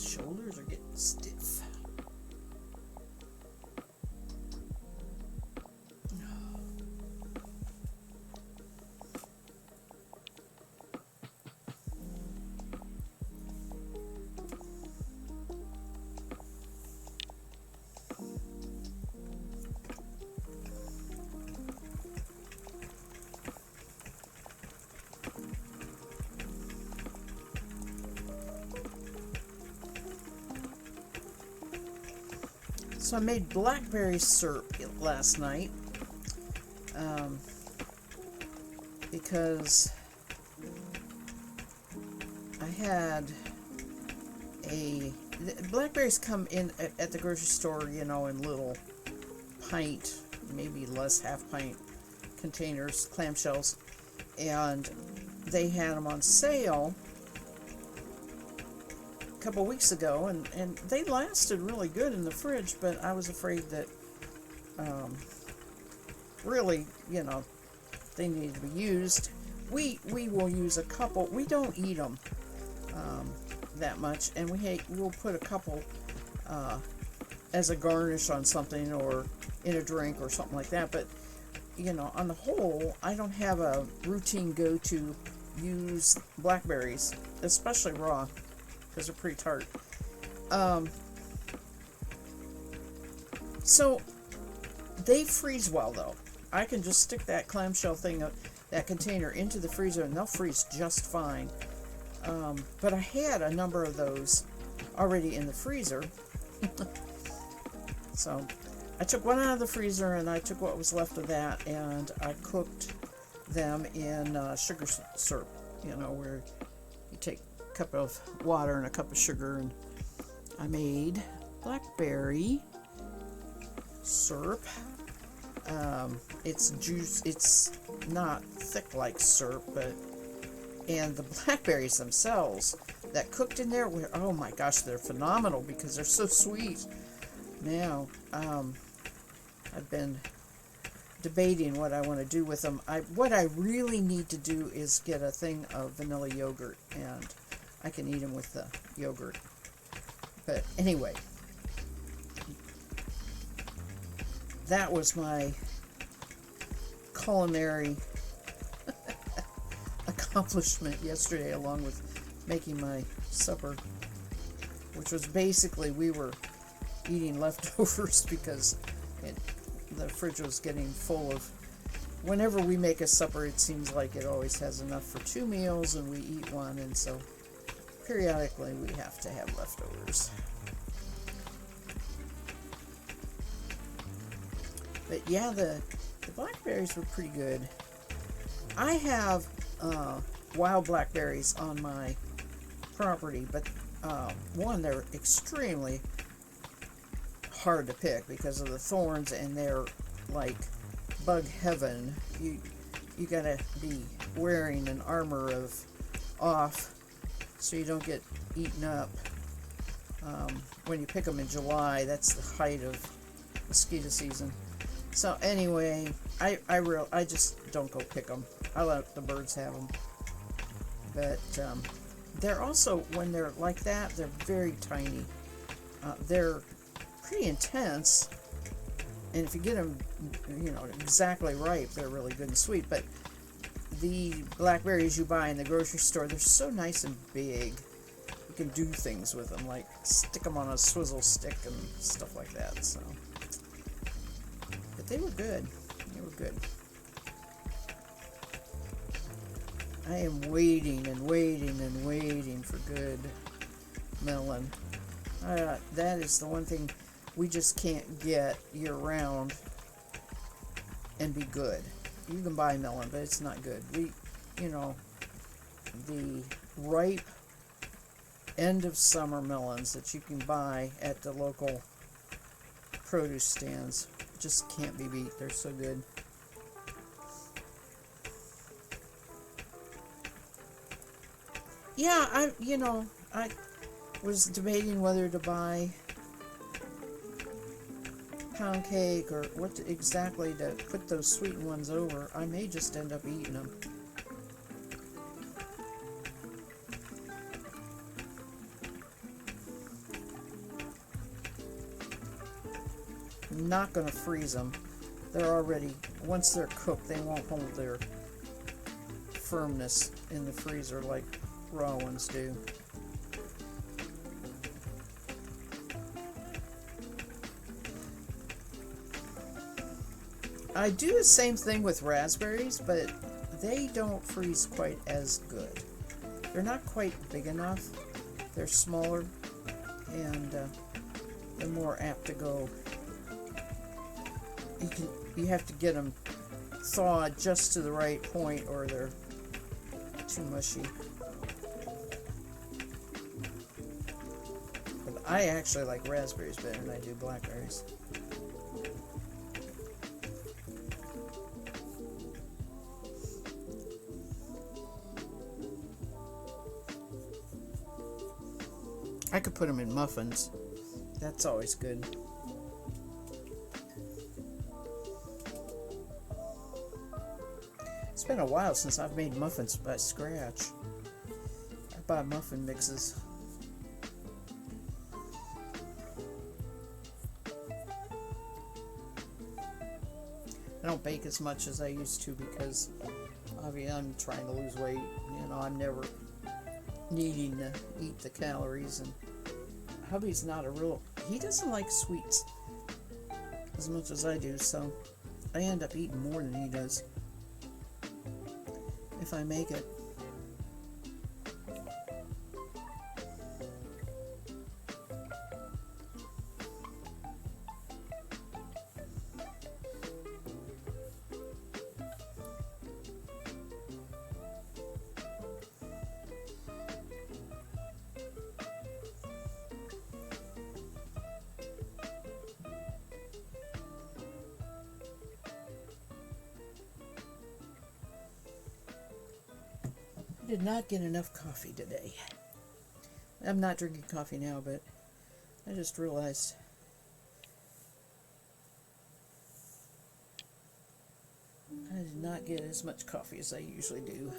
Shoulders are getting stiff. So I made blackberry syrup last night because I had blackberries come in at the grocery store, in little pint, maybe less half pint containers, clamshells, and they had them on sale couple weeks ago, and they lasted really good in the fridge, but I was afraid that really, they needed to be used. We will use a couple. We don't eat them that much, and we'll put a couple as a garnish on something or in a drink or something like that. But on the whole, I don't have a routine go-to use blackberries, especially raw, because they're pretty tart. So they freeze well, though. I can just stick that clamshell thing, that container, into the freezer, and they'll freeze just fine. But I had a number of those already in the freezer. So I took one out of the freezer, and I took what was left of that, and I cooked them in sugar syrup, where you take cup of water and a cup of sugar, and I made blackberry syrup. It's juice. It's not thick like syrup, and the blackberries themselves that cooked in there were, oh my gosh, they're phenomenal because they're so sweet. Now, I've been debating what I want to do with them. What I really need to do is get a thing of vanilla yogurt, and I can eat them with the yogurt. But anyway, that was my culinary accomplishment yesterday, along with making my supper, which was basically we were eating leftovers because the fridge was getting full of. Whenever we make a supper, it seems like it always has enough for 2 meals, and we eat one, and so periodically we have to have leftovers. But yeah, the blackberries were pretty good. I have wild blackberries on my property, but one, they're extremely hard to pick because of the thorns, and they're like bug heaven. You gotta be wearing an armor of off so you don't get eaten up. When you pick them in July, that's the height of mosquito season. So anyway, I just don't go pick them. I let the birds have them. But they're also, when they're like that, they're very tiny. They're pretty intense, and if you get them, exactly ripe, they're really good and sweet. But the blackberries you buy in the grocery store, they're so nice and big. You can do things with them, like stick them on a swizzle stick and stuff like that. So, but they were good. They were good. I am waiting and waiting and waiting for good melon. That is the one thing we just can't get year-round and be good. You can buy melon, but it's not good. The ripe end-of-summer melons that you can buy at the local produce stands just can't be beat. They're so good. Yeah, I was debating whether to buy pound cake or what exactly to put those sweetened ones over. I may just end up eating them. not going to freeze them. They're already, once they're cooked, they won't hold their firmness in the freezer like raw ones do. I do the same thing with raspberries, but they don't freeze quite as good. They're not quite big enough. They're smaller, and they're more apt to go. You have to get them thawed just to the right point, or they're too mushy. But I actually like raspberries better than I do blackberries. I could put them in muffins. That's always good. It's been a while since I've made muffins by scratch. I buy muffin mixes. I don't bake as much as I used to because obviously I'm trying to lose weight. You know, I'm never needing to eat the calories, and hubby's not a real, he doesn't like sweets as much as I do, so I end up eating more than he does if I make it. I did not get enough coffee today. I'm not drinking coffee now, but I just realized I did not get as much coffee as I usually do.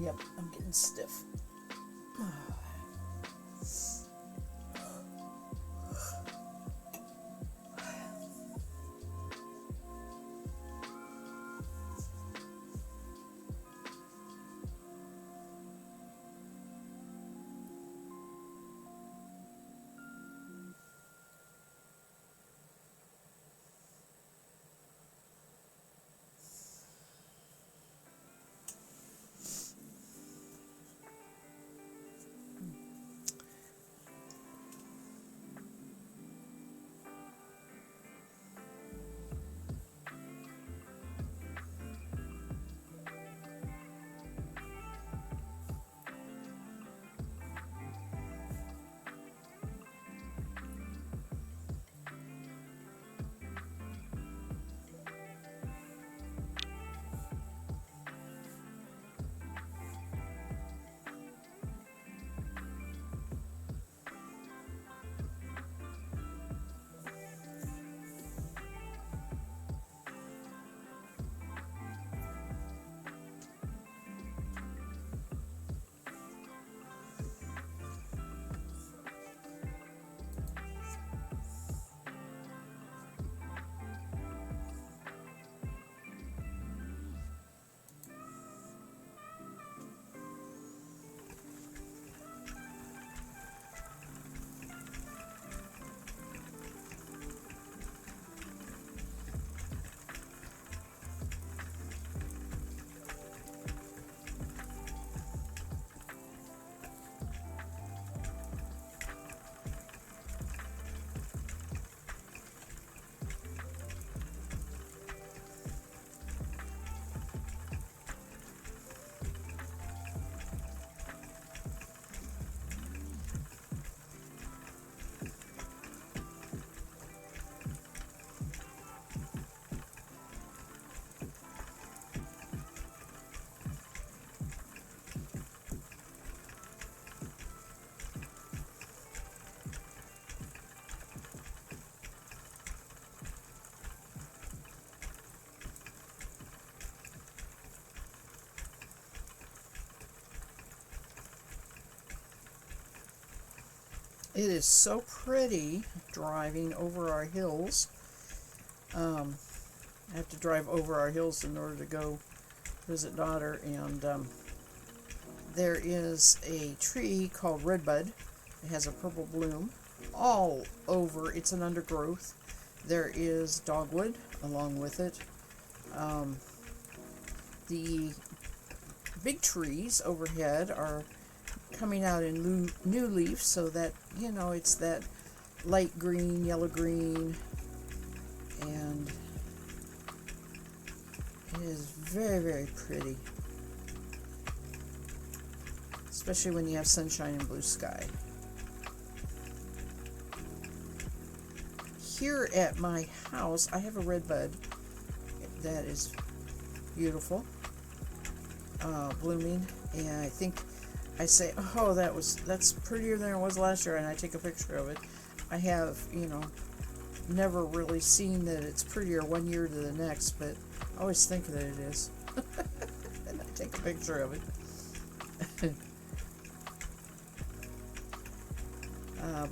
Yep, I'm getting stiff. It is so pretty driving over our hills. I have to drive over our hills in order to go visit daughter, and there is a tree called redbud. It has a purple bloom all over. It's an undergrowth. There is dogwood along with it. The big trees overhead are coming out in new leaves, so that, you know, it's that light green, yellow green, and it is very, very pretty, especially when you have sunshine and blue sky. Here at my house, I have a redbud that is beautiful, blooming, and I think I say, oh, that's prettier than it was last year, and I take a picture of it. I have, never really seen that it's prettier one year to the next, but I always think that it is. And I take a picture of it.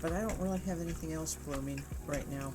But I don't really have anything else blooming right now.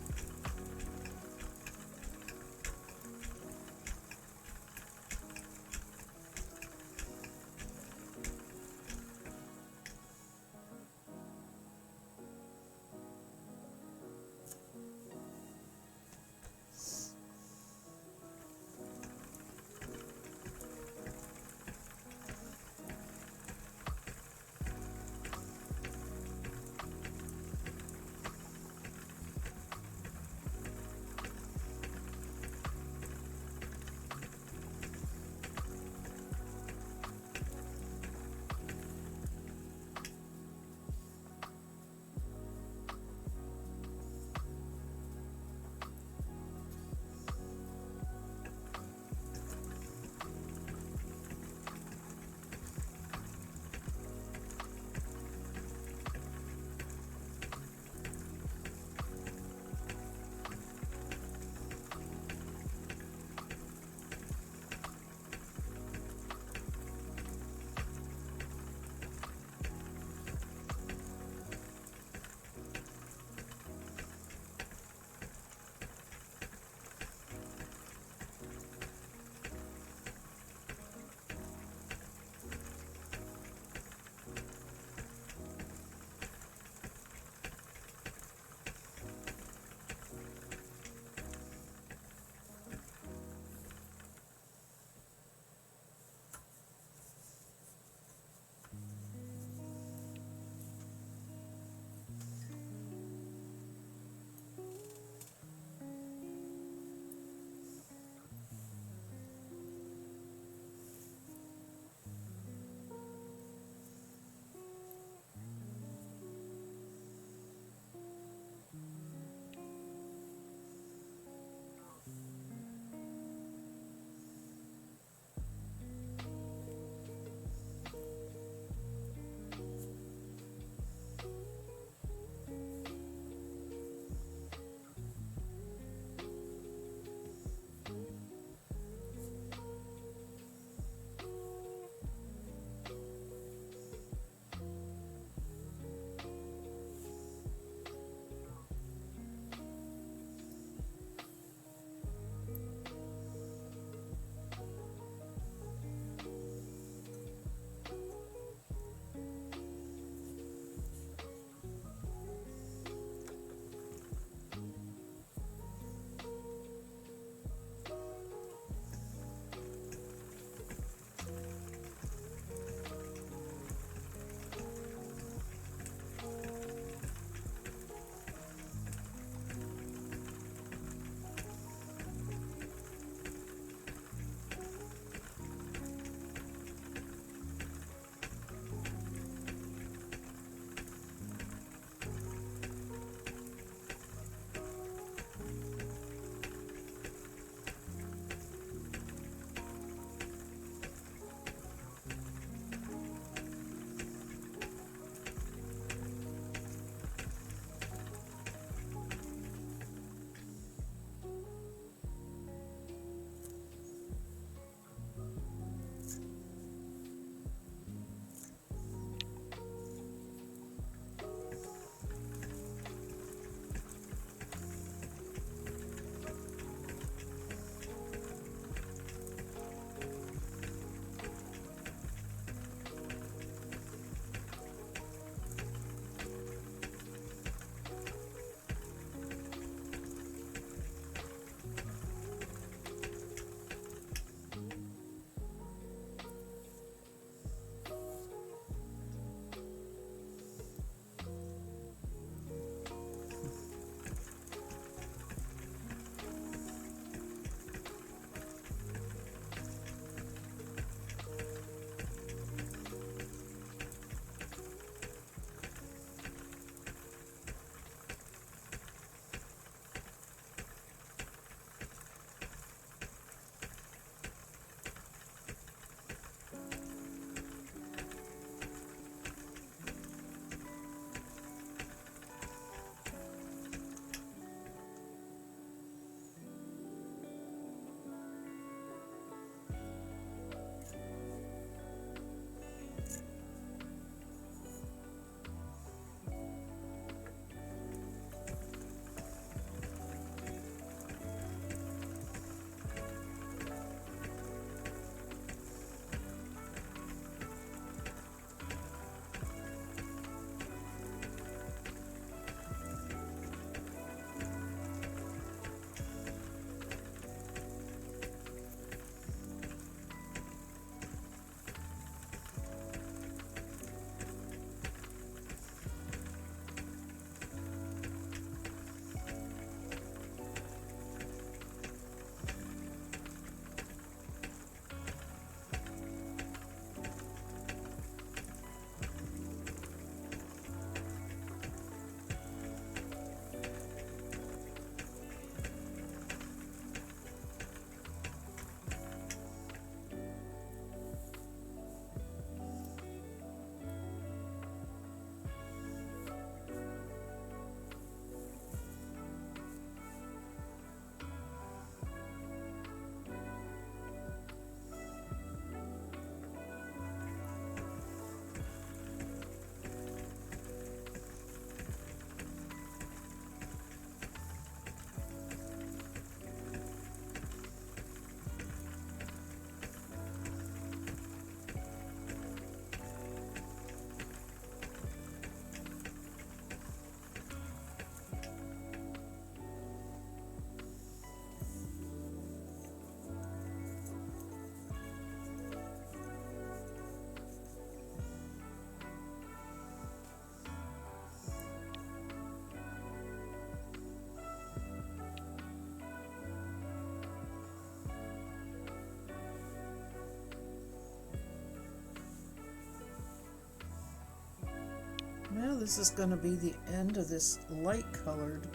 Well, this is going to be the end of this light colored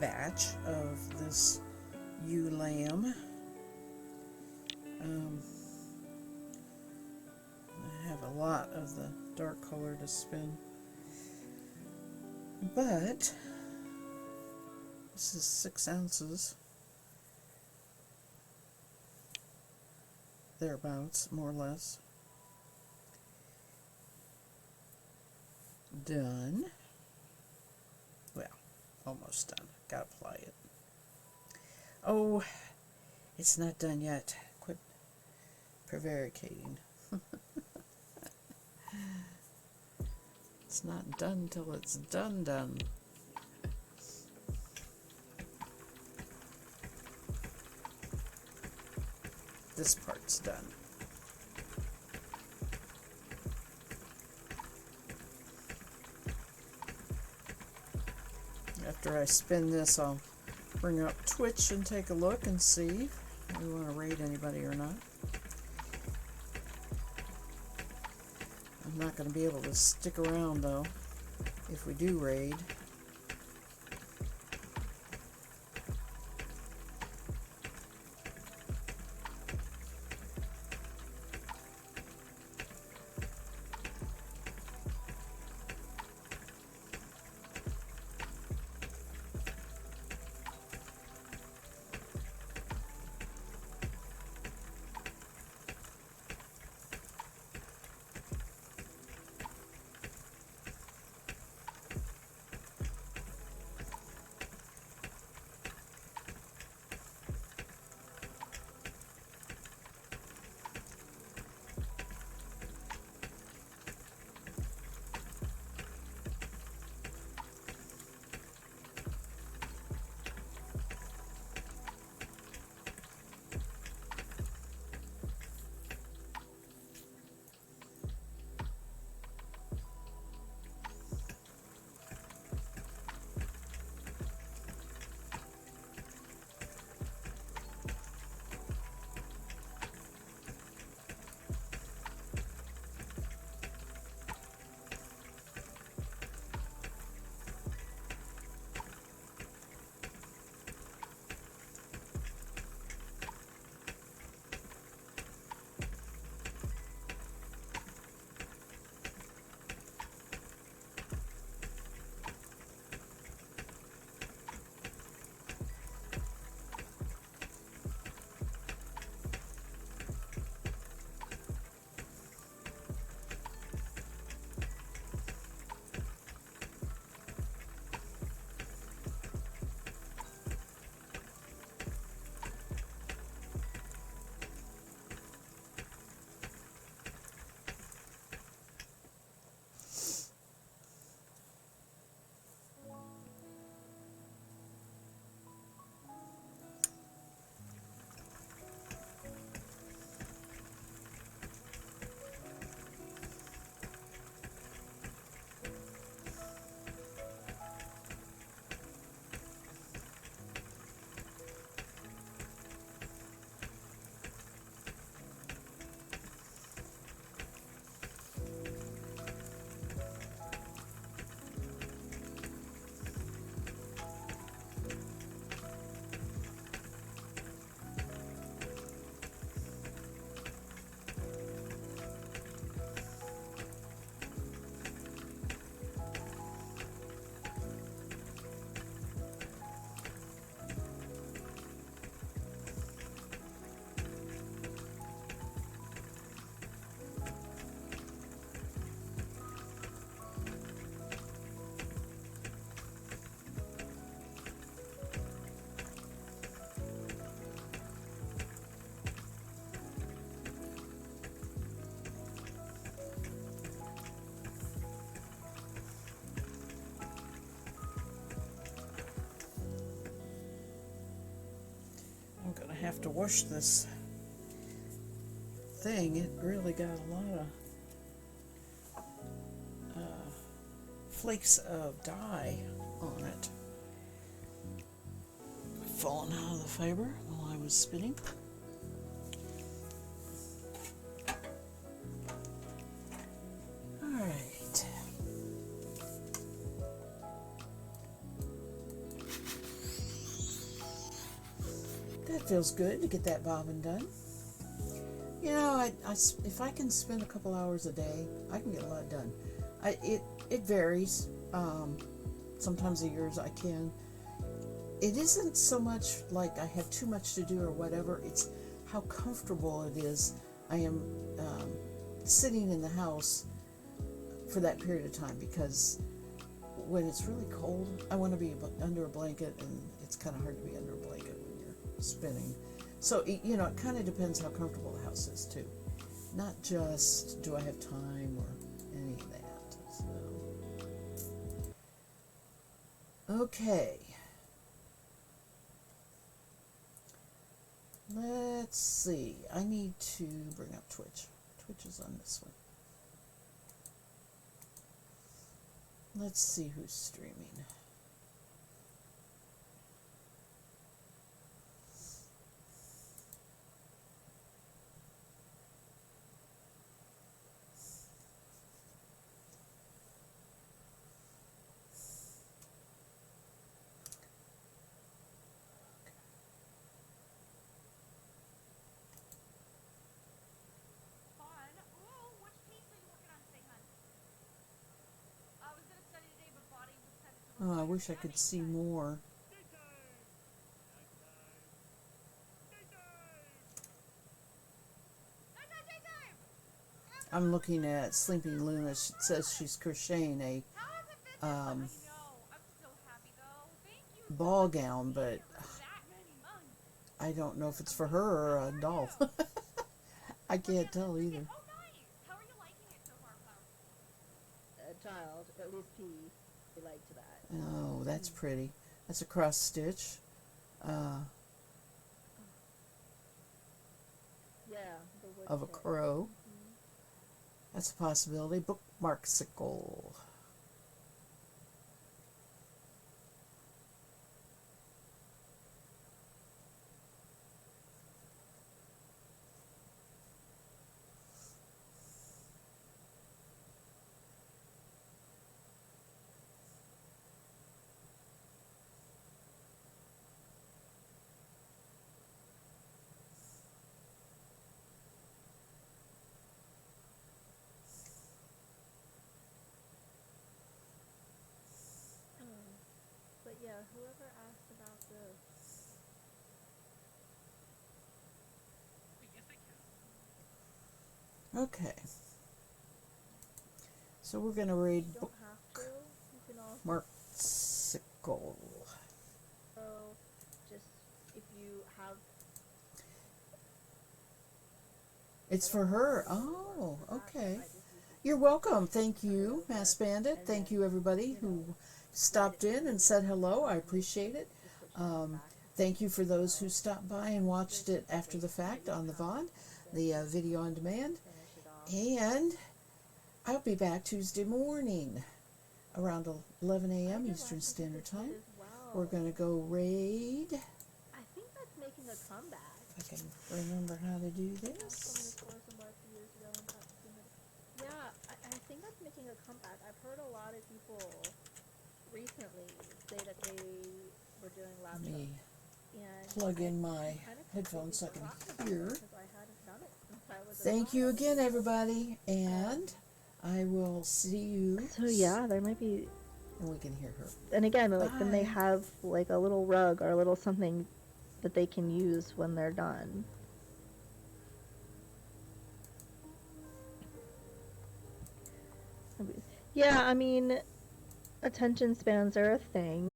batch of this ewe lamb. I have a lot of the dark color to spin, but this is 6 ounces, thereabouts, more or less. Done. Well, almost done. Gotta apply it. Oh, it's not done yet. Quit prevaricating. It's not done till it's done. This part's done. After I spin this, I'll bring up Twitch and take a look and see if we want to raid anybody or not. I'm not going to be able to stick around though if we do raid. Have to wash this thing. It really got a lot of flakes of dye on it. Falling out of the fiber while I was spinning. Alright. feels good to get that bobbin done. You know, if I can spend a couple hours a day, I can get a lot done. It varies. Sometimes the years I can. It isn't so much like I have too much to do or whatever. It's how comfortable it is. I am sitting in the house for that period of time, because when it's really cold, I want to be under a blanket, and it's kind of hard to be under a blanket when you're spinning. So, you know, it kind of depends how comfortable the house is, too. Not just, do I have time or any of that. So. Okay. Let's see. I need to bring up Twitch. Twitch is on this one. Let's see who's streaming. Oh, I wish I could see more. I'm looking at Sleeping Luna. It says she's crocheting a ball gown, but I don't know if it's for her or a doll. I can't tell either. A child, at least P, liked that. Oh, that's pretty. That's a cross stitch. Yeah, the wood Of a tip. crow. That's a possibility. Bookmarksicle. But yeah, whoever asked about this. Okay. So we're going to read You don't have to. You can also Bookmarksicle. just, if you have. It's for her. Oh, okay. You're welcome. Thank you, Mass Bandit. Thank you, everybody who stopped in and said hello. I appreciate it. Thank you for those who stopped by and watched it after the fact on the VOD, the video on demand. And I'll be back Tuesday morning around 11 a.m. Eastern Standard Time. We're going to go raid. I think that's making a comeback. If I can remember how to do this. Yeah, I think that's making a comeback. I've heard a lot of people recently say that they were doing lab Let me and plug in my kind of headphones so I forgotten can about hear. it because I hadn't done it since I was a Thank you child. again, everybody, and I will see you. So yeah, there might be, And we can hear her. and again, like then they Bye. have like a little rug or a little something that they can use when they're done. Yeah, I mean, attention spans are a thing.